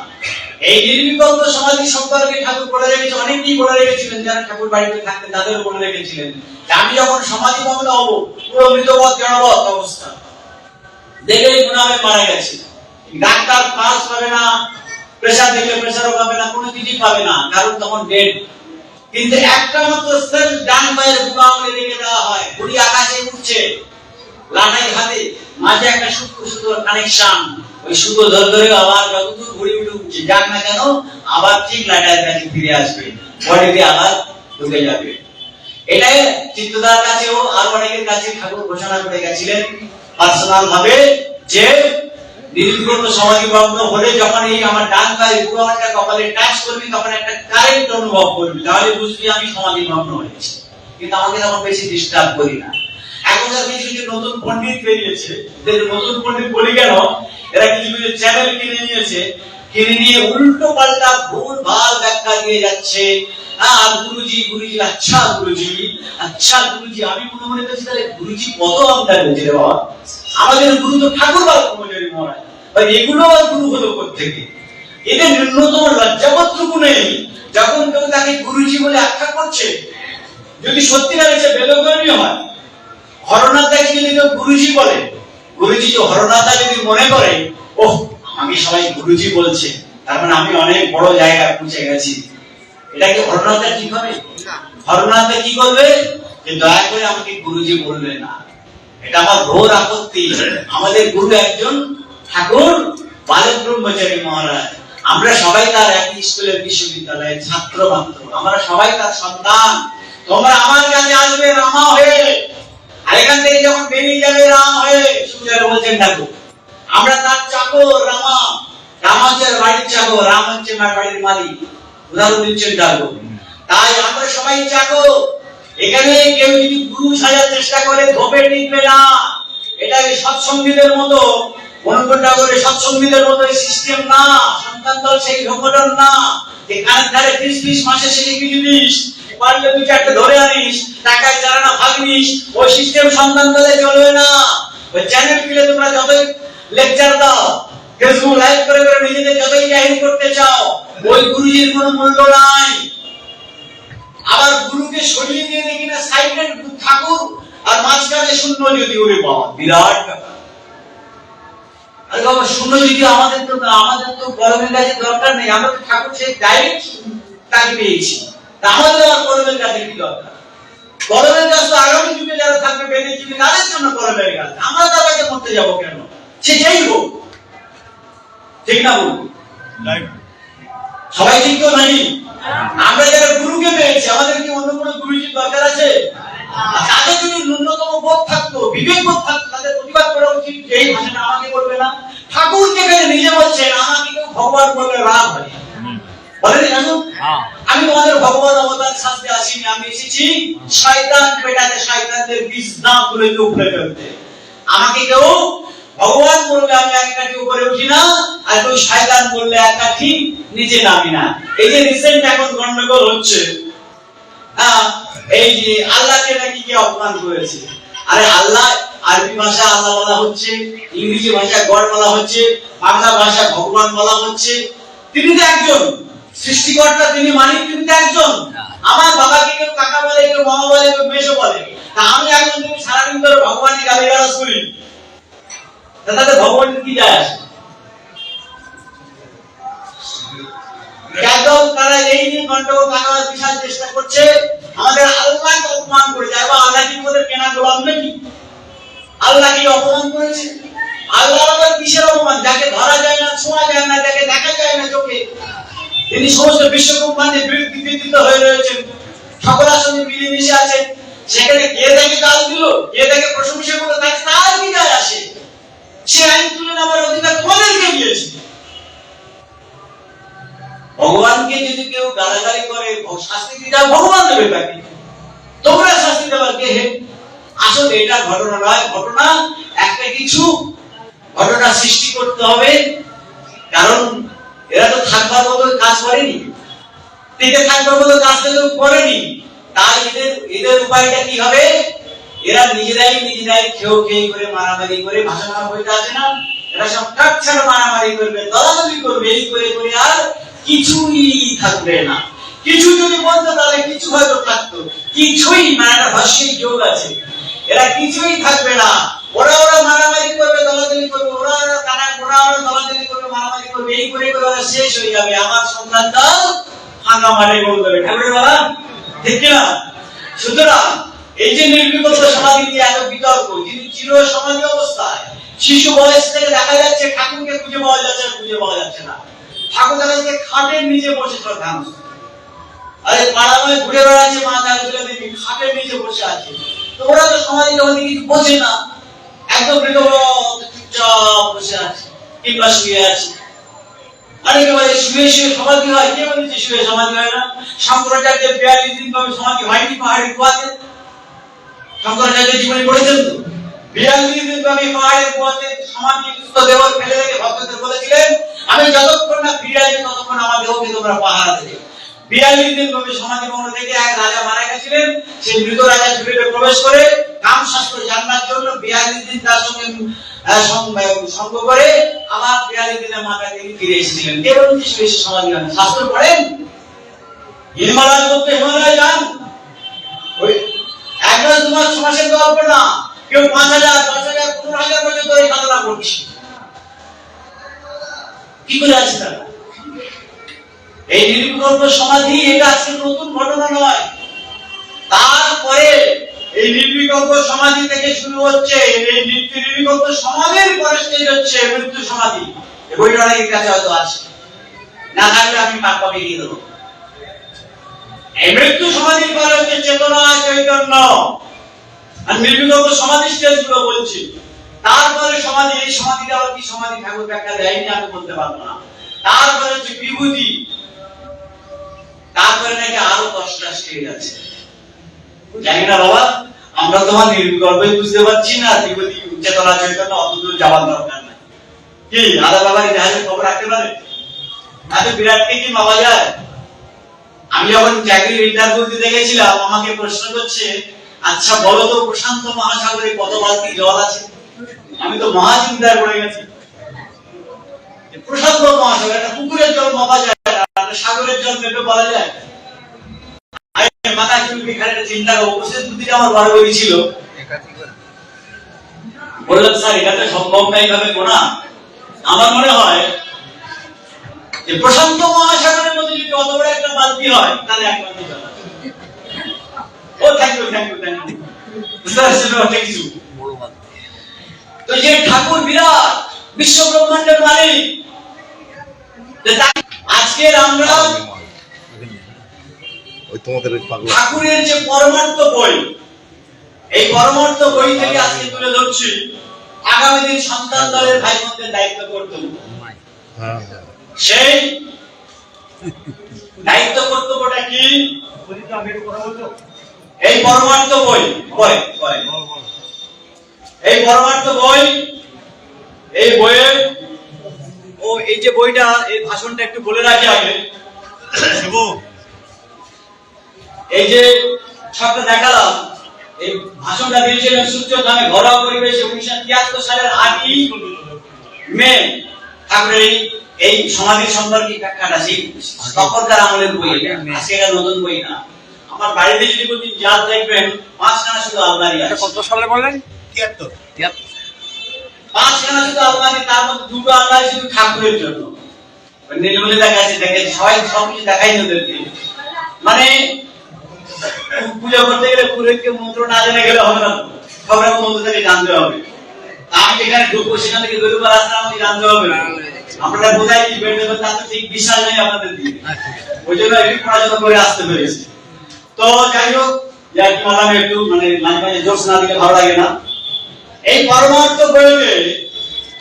এই নির্বিকল্প সমাধি সম্পর্কে ঠাকুর বলে রেখেছে, অনেকেই বলে রেখেছিলেন, যারা ঠাকুর বাড়িতে থাকতেন তাদেরও বলে রেখেছিলেন যে আমি যখন সমাধি ভগ্ন হবো, পুরো মৃতবৎ জড়বৎ অবস্থা, দেখলেই মনে হবে মারা গেছে। ডাক্তার পাস পাবে না, প্রেসার দেখলে প্রেসারও পাবে না, কোনো কিছুই পাবে না, কারণ তখন ডেড। কিন্তু একটা মাত্র সেল ডান পায়ের বুড়ো আঙুলে রেখে দেওয়া হয়, ঘুড়ি আকাশে উঠছে, লাটাই হাতে, মাঝে একটা সূক্ষ্ম সুতোর কানেকশন, ওই সুতো ধরে ধরে আবার যতদূর ঘুরে উঠে যাক না কেন আবার ঠিক লাটাইয়ের কাছে ফিরে আসবে, বডিতে আবার ঢুকে যাবে। এটা চিত্তদার কাছেও আরো অনেকের কাছে ঠাকুর ঘোষণা করে গেছিলেন পার্সোনাল ভাবে যে নির্বিঘ্ন সমাধিভগ্ন হলে যখন এই আমার ডান পায়ে বুড়ো আঙুলটা কপালে টাচ করবি তখন একটা কারেন্ট অনুভব করবি, তাহলে বুঝবি আমি সমাধিভগ্ন হয়েছি। কিন্তু আমাকে তখন বেশি ডিস্টার্ব করি না। এখন যা কিছু কিছু নতুন পণ্ডিত বেরিয়েছে, এদের নতুন পণ্ডিত বলি কেন, এরা কিছু কিছু চ্যানেল কিনে নিয়েছে, কিনে নিয়ে উল্টো পাল্টা ভুল ভাল ব্যাখ্যা দিয়ে যাচ্ছে। আর গুরুজি গুরুজি আচ্ছা গুরুজি আচ্ছা গুরুজি, আমি মনে মনে করছি তাহলে গুরুজি কত আমদানি হয়েছে রে বাবা, আমাদের গুরু তো ঠাকুর বাবা ব্রহ্মচারী মহারাজ, এগুলো আর গুরু হলো কোথেকে? এদের ন্যূনতম লজ্জাবোধটুকু নেই যখন কেউ তাকে গুরুজি বলে আখ্যা করছে। যদি সত্যিকার এসে বেদকর্মী হয়, হরনাথদাকে যদি কেউ গুরুজি বলে, গুরুজি হরনাথদা যদি মনে করে ওহ আমাকে সবাই গুরুজি বলছে, তার মানে আমি অনেক বড় জায়গায় পৌঁছে গেছি, এটা কি হরনাথদা ঠিক হবে? হরনাথদা কি করবে? যে দয়া করে আমাকে গুরুজি বলবে না, এটা আমার ঘোর আপত্তি। আমাদের গুরু একজন ঠাকুর বালক ব্রহ্মচারী মহারাজ, আমরা সবাই তার একই স্কুলের বিশ্ববিদ্যালয়ের ছাত্র মাত্র, আমরা সবাই তার সন্তান। তোমরা আমার কাছে আসবে রামা হয়ে, আর এখান থেকে যখন বেরিয়ে যাবে রাম হয়ে, সুবিচার বলছেন ঠাকুর আমরা তার চাকর। রামা, রাম হচ্ছে বাড়ির চাকর, রাম হচ্ছে বাড়ির মালিক, উদাহরণ দিচ্ছেন ঠাকুর। তাই আমরা সবাই চাকর। এখানে কেউ যদি গুরু সাজার চেষ্টা করে ধোপে টিকবে না। এটা সৎসঙ্গীদের মতো, অনুকূল ঠাকুরের সৎসঙ্গীদের মতো সিস্টেম না, সন্তান দল সেই সংগঠন না যে কানের ধারে পিস পিস মাসে শেষে কিছু দিস, পারলে তুই চারটে ধরে আনিস, টাকায় চারানা ভাগ নিস, ওই সিস্টেম সন্তান দলে চলবে না। ওই চ্যানেল খুলে তোমরা যতই লেকচার দাও, ফেসবুক লাইভ করে করে নিজেদের যতই জাহির করতে চাও, ওই গুরুজির কোনো মূল্য নাই। আবার গুরুকে সরিয়ে দিয়ে দেখি না সাইডে ঠাকুর আর মাঝখানে শূন্য যদি, ওরে বাবা বিরাট ব্যাপার। আরে বাবা শূন্য যদি আমাদের তো গরমের কাছে দরকার নেই, আমরা তো ঠাকুর সেই ডাইরেক্ট তাকে পেয়েছি, আমাদের আর গরমের কাছে কি দরকার? গরমের গাছ তো আগামী যুগে যারা থাকবে বেঁধে জীবী তাদের জন্য গরমের গাছ, আমরা তার কাছে মরতে যাবো কেন? সে যেই হোক, ঠিক না বলবো? সবাই ঠিক তো নাই? আমরা যারা গুরুকে পেয়েছি আমাদের কি অন্য কোনো গুরুজির দরকার আছে? তাদের যদি ন্যূনতম বোধ থাকতো, বিবেক বোধ থাকতো, তাদের প্রতিবাদ করা উচিত। এই ভাষাটা আমাকে বলবে না, ঠাকুর যেখানে নিজে বলছেন আমাকে কেউ ভগবান বলবে রাগ হয়, বলেন জানো? আমি তোমাদের ভগবান অবতার শাস্তি আসিনি, আমি এসেছি শয়তান পেটাতে, শয়তানদের বীজ না তুলে উপরে ফেলতে। আমাকে কেউ ভগবান বললে আমি এক কাঠি উপরে উঠি না, আর কেউ শয়তান বললে এক কাঠি নিচে নামি না। এই যে রিসেন্ট এখন গন্ডগোল হচ্ছে, এই যে আল্লাহকে নাকি কে অপমান করেছে। আরে আল্লাহ আরবি ভাষা আল্লাহ বলা হচ্ছে, ইংরেজি ভাষা গড বলা হচ্ছে, বাংলা ভাষা ভগবান বলা হচ্ছে। তিনি তো একজন সৃষ্টিকর্তা, তিনি মালিক, তিনি তো একজন। আমার বাবাকে কেউ কাকা বলে, কেউ মামা বলে, কেউ মেশো বলে, তা আমি এখন যদি সারাদিন ধরে ভগবানের গালিগালাজ করি, তাতে ভগবানের কি যায় আসে? একদম তারা এই নিয়ে গন্ডগোল লাগানোর বিশাল চেষ্টা করছে, আমাদের আল্লাহকে অপমান করে যায়। বা আল্লাহ কি ওদের কেনা গোলাম নাকি? আল্লাহকে অপমান করেছে। আল্লাহ আবার কিসের অপমান? যাকে ধরা যায় না, ছোঁয়া যায় না, যাকে দেখা যায় না চোখে, তিনি সমস্ত বিশ্বব্রহ্মাণ্ডে বিবৃত হয়ে রয়েছেন, সকলের সঙ্গে মিলেমিশে আছেন। সেখানে কে তাকে গাল দিল, কে তাকে প্রশংসা করলো, তাকে তার কি যায় আসে? সে আইন তুলে নেওয়ার অধিকার তোমাদেরকে দিয়েছে। ভগবানকে যদি কেউ গালাগালি করে, শাস্তি দিতে ভগবান দেবে তাকে, তোমরা শাস্তি দেওয়ার কে? আসলে এটা ঘটনা নয়, ঘটনা একটা কিছু ঘটনা সৃষ্টি করতে হবে। কারণ এরা তো থাকবার মতো কাজ করেনি, টিকে থাকবার মতো কাজ তো করেনি। তাই এদের উপায়টা কি হবে? এরা নিজেরাই খেয়ে করে মারামারি করে, ভাষা বইতে আছে না, এরা সব কাটছাড় মারামারি করবে, দলাদলি করবে, এই করে করে আর কিছুই থাকবে না। কিছু যদি বলতো তাহলে কিছু হয়তো থাকতো, কিছুই মানে একটা ভাষ্যিক যোগ আছে, এরা কিছুই থাকবে না। ওরা মারামারি করবে, দলাদলি করবে, ওরা দলাদলি করবে, মারামারি করবে, এই করে করে ওরা শেষ হয়ে যাবে। আমার সন্তানটা ফাঁকা মাঠে গোল দেবে, ঠাকুরের বাবা, ঠিক কিনা? সুতরাং এই যে নির্বিকল্প সমাধি নিয়ে এত বিতর্ক, যিনি চির সমাধি অবস্থায়, শিশু বয়স থেকে দেখা যাচ্ছে ঠাকুরকে খুঁজে পাওয়া যাচ্ছে না। ঠাকুর দেখা যাচ্ছে খাটের নিচে বসে ধ্যান। আরে পাড়ায় ঘুরে বেড়াচ্ছে মা তারা দেখি খাটের নিচে বসে আছে। তো ওরা তো সমাধির অনেক কিছু বোঝে না, একদম চুপচাপ বসে আছে কিংবা শুয়ে আছে। অনেকে বলে শুয়ে সমাধি হয়, কে বলেছে শুয়ে সমাধি হয় না? শঙ্করাচার্য 42 দিন ভাবে সমাধি হয়নি পাহাড়ের গুহাতে। শঙ্করাচার্য জীবনে পড়েছেন তো 42 দিন ভাবে পাহাড়ের গুহাতে সমাধি দেওয়ার ফেলে রেখে ভক্তদের বলেছিলেন, আমি যতক্ষণ না ফিরে আসি ততক্ষণ আমার দেহকে তোমরা পাহারা দেবে। 42 দিন ভাবে সমাধি ভবন থেকে এক রাজা মারা গেছিলেন। সেই মৃত রাজা ঝুড়িতে প্রবেশ করে কাম শাস্ত্র জানার জন্য 42 দিন তার সঙ্গে সঙ্গ করে আবার 42 দিনের মাথায় তিনি ফিরে এসেছিলেন। কে বলেছে শুয়ে সমাধি হয়? শাস্ত্র পড়েন, হিমালয় করতে হিমালয় যান। ওই এক মাস 2 মাস 6 মাসের গল্প না, কেউ 5,000 10,000 15,000 পর্যন্ত এই সাধনা করছে। কি করে আছে তারা? এই নির্বিকল্প সমাধি এটা আজকে নতুন ঘটনা নয়। তারপরে এই নির্বিকল্প সমাধি থেকে শুরু হচ্ছে, এই নির্বিকল্প সমাধির পরে স্টেজ হচ্ছে মৃত্যু সমাধি। এই বইটা অনেকের কাছে হয়তো আছে, না থাকলে আমি পাকপাকে দিয়ে দেবো। এই মৃত্যু সমাধির পরে হচ্ছে চেতনা চৈতন্য। আর নির্বিকল্প সমাধি স্টেজ গুলো বলছি। তারপরে সমাধি, এই সমাধিটা আবার কি সমাধি ঠাকুর ব্যাখ্যা দেয়নি, আমি বলতে পারবো না। তারপরে হচ্ছে বিভূতি। তারপরে নাকি আরো 10টা স্টেজ আছে। জানি না বাবা, আমরা তোমার নির্বিকল্পই বুঝতে পারছি না। বিভূতি চেতনা চৈতন্য অত দূর যাওয়ার দরকার নাই। কি আদা বাবার জাহাজের খবর রাখতে পারে? এত বিরাটকে কি পাওয়া যায়? আমি যখন চাকরির ইন্টারভিউ দিতে গেছিলাম, আমাকে প্রশ্ন করছে, আচ্ছা বলো তো প্রশান্ত মহাসাগরে কত বালতি জল আছে? আমি তো মহাচিন্তায় পড়ে গেছি। প্রশান্ত মহাসাগর, একটা পুকুরের জল মাপা যায় না, সাগরের জল মেপে বলা যায়? মাথা চুলকে খালি চিন্তা করবো। সে দুদিন আমার বড় বই ছিল, বললাম স্যার এটা তো সম্ভব না এইভাবে গোনা। আমার মনে হয় যে প্রশান্ত মহাসাগরের মধ্যে যদি অত বড় একটা বালতি হয় তাহলে এক বালতি জল আছে। ও থ্যাংক ইউ বুঝতে পারছেন অনেক কিছু। তো যে ঠাকুর বিরাট বিশ্ব ব্রহ্মাণ্ডের মালিক, আজকের আমরা ঠাকুরের যে পরমার্থ বই, এই পরমার্থ বই থেকে আজকে তুলে ধরছি আগামী দিন সন্তান দলের ভাই বোনদের দায়িত্ব কর্তব্য। সেই দায়িত্ব কর্তব্যটা কি? এই পরমার্থ বই, এই পরমার্থ বই, এই বইয়ের এই যে বইটা, এই ভাষণটা একটু বলে রাখি আগে। এই যে ছকটা দেখালাম, এই ভাষণটা দিয়েছিলেন সূর্যধামে ঘরোয়া পরিবেশে 1973 সালের 8ই মে। ঠাকুরের এই সমাধি সম্পর্কে ব্যাখ্যাটা সেই তখনকার আমলের বই, আজকের নতুন বই না। আমার বাড়িতে যদি কোনদিন যান দেখবেন 5খানা শুধু আলমারি আছে। কত সালে বললেন? 73। 5খানা শুধু আলমারি, তার মধ্যে 2টো আলমারি শুধু ঠাকুরের জন্য। নীলমণি দেখাচ্ছে, দেখেছি সবাই সবকিছু দেখাই ওদেরকে। মানে পূজা করতে গেলে পুরোহিতকে মন্ত্র না জেনে গেলে হবে না, সব রকম মন্ত্র থেকে জানতে হবে। আমি যেখানে ঢুকবো সেখান থেকে বেরোবার রাস্তা আমাকে জানতে হবে না। আমরা বোঝাই কি বের দেবেন তা তো ঠিক বিশ্বাস নেই আমাদের দিকে, ওই জন্য একটু পড়াশোনা করে আসতে পেরেছি। তো যাই হোক, যাই কি বললাম, একটু মানে মাঝে মাঝে জোশ না দিলে ভালো লাগে না। এই পরমার্থ বইতে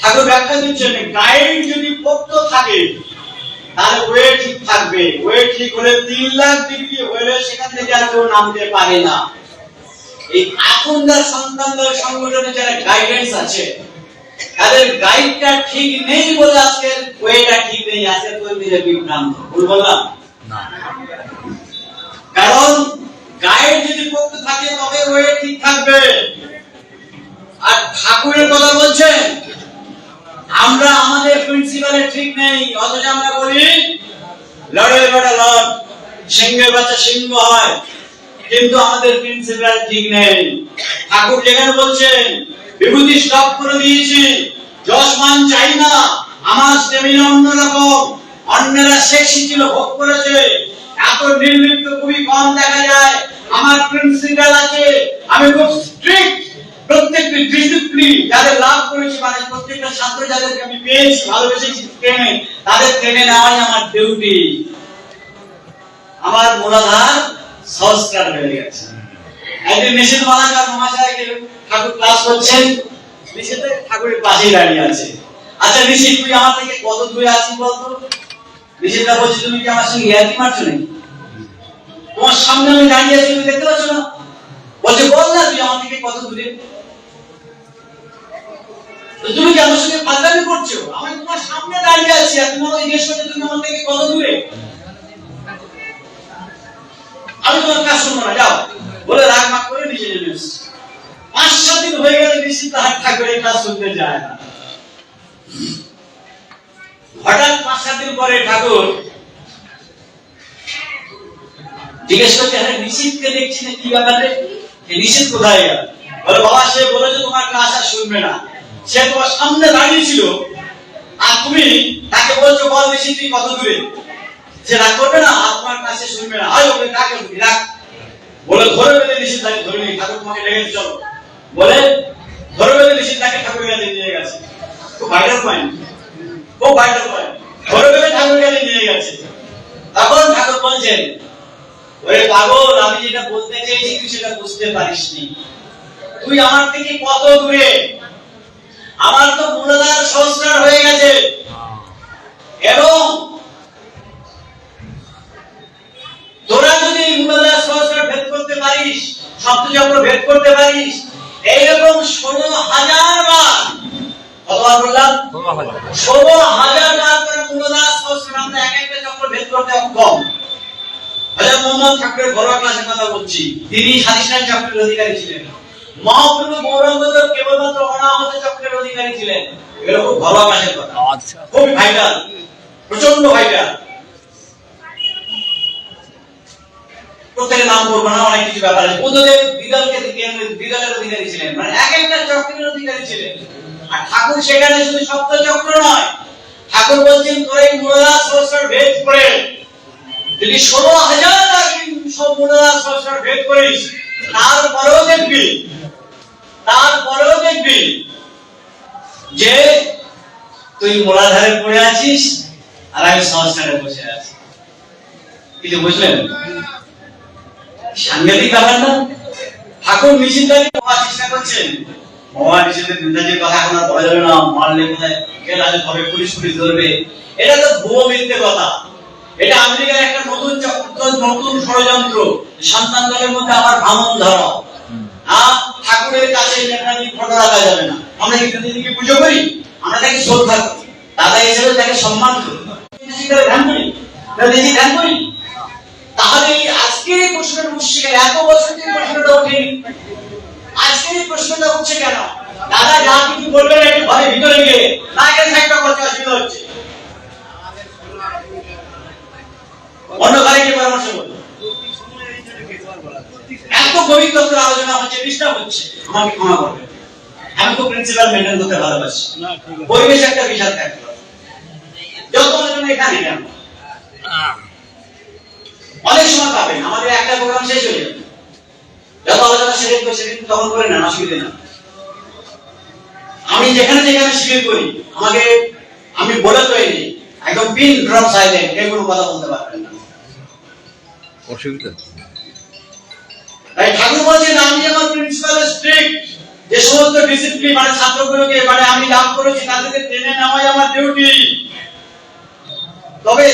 ঠাকুর ব্যাখ্যা দিচ্ছেন, গাইড যদি পোক্ত থাকে তাহলে ওয়ে ঠিক থাকবে। ওয়ে ঠিক হলে 3 লাখ ডিগ্রি হলে সেখান থেকে আর কেউ নামতে পারে না। এই এখনকার সন্তানদের সংগঠনে যারা গাইডেন্স আছে, তাদের গাইডটা ঠিক নেই বলে আজকের ওয়েটা ঠিক নেই, আজকের কর্মীদের বিভ্রান্ত। ভুল বললাম না? কারণ গাইড যদি পোক্ত থাকে তবে ওয়ে ঠিক থাকবে। আর ঠাকুরের কথা বলছেন, আমরা আমাদের প্রিন্সিপালে ঠিক নেই, অথচ আমরা বলি লড়ের বেটা লড়, সিংহের বাচ্চা সিংহ হয়, কিন্তু আমাদের প্রিন্সিপাল ঠিক নেই। ঠাকুর যেখানে বলছেন বিভূতি স্টপ করে দিয়েছি, যশমান চাই না, আমার স্টেমিনা অন্যরকম, অন্যরা সেক্সি ছিল ভোগ করেছে, এত নির্লিপ্ত খুবই কম দেখা যায়, আমার প্রিন্সিপাল আছে, আমি খুব স্ট্রিক্ট। প্রত্যেকটি ডিসিপ্লিন যাদের লাভ করেছি, মানে প্রত্যেকটা ছাত্র যাদেরকে আমি পেয়েছি, ভালোবেসেছি, ট্রেনে, তাদের ট্রেনে নেওয়াই আমার ডিউটি। আমার মূলাধার সংস্কার হয়ে গেছে। একদিন নিষেধ মালাকার মহাশয়কে ঠাকুর ক্লাস করছেন, নিষেধ ঠাকুরের পাশেই দাঁড়িয়ে আছে। আচ্ছা নিষেধ, তুই আমার থেকে কত দূরে আছিস বলতো? নিষেধটা বলছে, তুমি কি আমার সঙ্গে ইয়ার্কি মারছো নাকি? তোমার সামনে আমি দাঁড়িয়ে আছি, তুমি দেখতে পাচ্ছ না? বলছে বল না, তুই আমার থেকে কত দূরে? তো তুমি কি আমার সঙ্গে ফাজলামি করছো? আমি তোমার সামনে দাঁড়িয়ে আছি, আর তুমি আমাকে জিজ্ঞেস করছো তুমি আমার থেকে কত দূরে? আমি তোমার কাজ শুনবো না, যাও বলে রাগ মাগ করে নিচে নেমে এসেছি। 5-7 দিন হয়ে গেলে নিশ্চিত তাহার ঠাকুরের কাজ শুনতে যায় না। হঠাৎ 5-7 দিন পরে ঠাকুর জিজ্ঞেস করছে, হ্যাঁ নিশ্চিতকে দেখছি না, কি ব্যাপারে? নিশ্চিত কোথায় গেল? বলে বাবা, সে বলেছে তোমার ক্লাস আর শুনবে না। সে তোমার সামনে দাঁড়িয়ে ছিল, আর তুমি তাকে বলছো বল নিশ্চিত তুই কত দূরে? সে রাগ করবে না, আর তোমার ক্লাসে শুনবে না। আয় ওকে ডাকে, রাগ বলে ধরে বেঁধে নিষেধ তাকে ধরে নিয়ে ঠাকুর তোমাকে ডেকে চলো বলে ধরে বেঁধে নিষেধ তাকে ঠাকুরের কাছে নিয়ে গেছে। খুব ভাইরাল পয়েন্ট, খুব ভাইরাল পয়েন্ট। ধরে বেঁধে ঠাকুরের কাছে নিয়ে গেছে। তখন ঠাকুর বলছেন, ওরে পাগল, আমি যেটা বলতে চেয়েছি তুই সেটা বুঝতে পারিসনি। তুই আমার থেকে কত দূরে? আমার তো মূলাধার সংস্কার হয়ে গেছে, এবং তোরা যদি মূলাধার সংস্কার ভেদ করতে পারিস, সপ্তচক্র ভেদ করতে পারিস, এইরকম 16,000 বার, কতবার বললাম? 16,000 বার করে মূলাধার সংস্কার আমরা এক একটা চক্র ভেদ করতে অক্ষম। হযরত মুহাম্মদ ঠাকুরের ঘরোয়া ক্লাসের কথা বলছি, তিনি সাদিশান চক্রের অধিকারী ছিলেন। মহাপ্রভু গৌরাঙ্গদেব কেবলমাত্র অনাহত চক্রের অধিকারী ছিলেন। এগুলো খুব ঘরোয়া ক্লাসের কথা, খুবই ভাইটাল, প্রচন্ড ভাইটাল। প্রত্যেকের নাম করবো না, অনেক কিছু ব্যাপার আছে। বুদ্ধদেব বিদলের অধিকারী ছিলেন, মানে এক একটা চক্রের অধিকারী ছিলেন। আর ঠাকুর সেখানে শুধু সপ্ত চক্র নয়, ঠাকুর বলছেন তোর এই মূলাধার সংস্কার ভেদ করে যদি 16,000 সব মূলাধার সংস্কার ভেদ করিস, তারপরেও দেখবি যে তুই মূলাধারে পড়ে আছিস আর আমি সংস্কারে বসে আছি। কিছু বুঝলেন? সাংঘাতিক ব্যাপার না? ঠাকুর নিষিদ্ধকে পাওয়ার চেষ্টা করছেন। বাবা নিষিদ্ধের নেতাজির কথা এখন আর বলা যাবে না, মারলে কোথায় গেলালে ধরে, পুলিশ ধরবে। এটা তো ভুয়ো মিথ্যে কথা। এটা আমেরিকার একটা নতুন চক্র, নতুন ষড়যন্ত্র, সন্তান দলের মধ্যে আবার ভাঙন ধরা। ঠাকুরের কাছে নেতাজি ফটো রাখা যাবে না। আমরা কি নেতাজিকে পুজো করি? আমরা তাকে শ্রদ্ধা করি, দাদা হিসেবে তাকে সম্মান করি, ধ্যান করি, নেতাজি ধ্যান করি। তাহলে আজকে এই প্রশ্নটা উঠছে কেন? এত বছর থেকে প্রশ্নটা ওঠেনি, আজকে এই প্রশ্নটা উঠছে কেন? দাদা যা কিছু বলবেন একটু ঘরের ভিতরে গিয়ে, না গেলে সাইডটা করতে অসুবিধা হচ্ছে। অন্য ঘরে গিয়ে পরামর্শ করুন। এত গভীর তত্ত্বের আলোচনা হচ্ছে, ডিস্টার্ব হচ্ছে, আমাকে ক্ষমা করবেন। আমি তো প্রিন্সিপাল মেনটেন করতে ভালোবাসি, পরিবেশ একটা বিশাল থাকে। যত আলোচনা এখানে কেন? অনেক সময় পাবেন, আমাদের একটা প্রোগ্রাম শেষ হয়ে যাবে, যত আলোচনা সেদিন তখন করে নেন, অসুবিধা না। আমি যেখানে যেখানে শিবির করি, আমি বলে তৈরি একদম পিন ড্রপ সাইলেন্ট, কেউ কোনো কথা বলতে পারবেন না, অসুবিধা। তাই ঠাকুর বলছেন আমি আমার প্রিন্সিপাল স্ট্রিক্ট, যে সমস্ত ডিসিপ্লিন মানে ছাত্রগুলোকে মানে আমি লাভ করেছি তাদেরকে ট্রেনে নেওয়াই আমার ডিউটি। তবে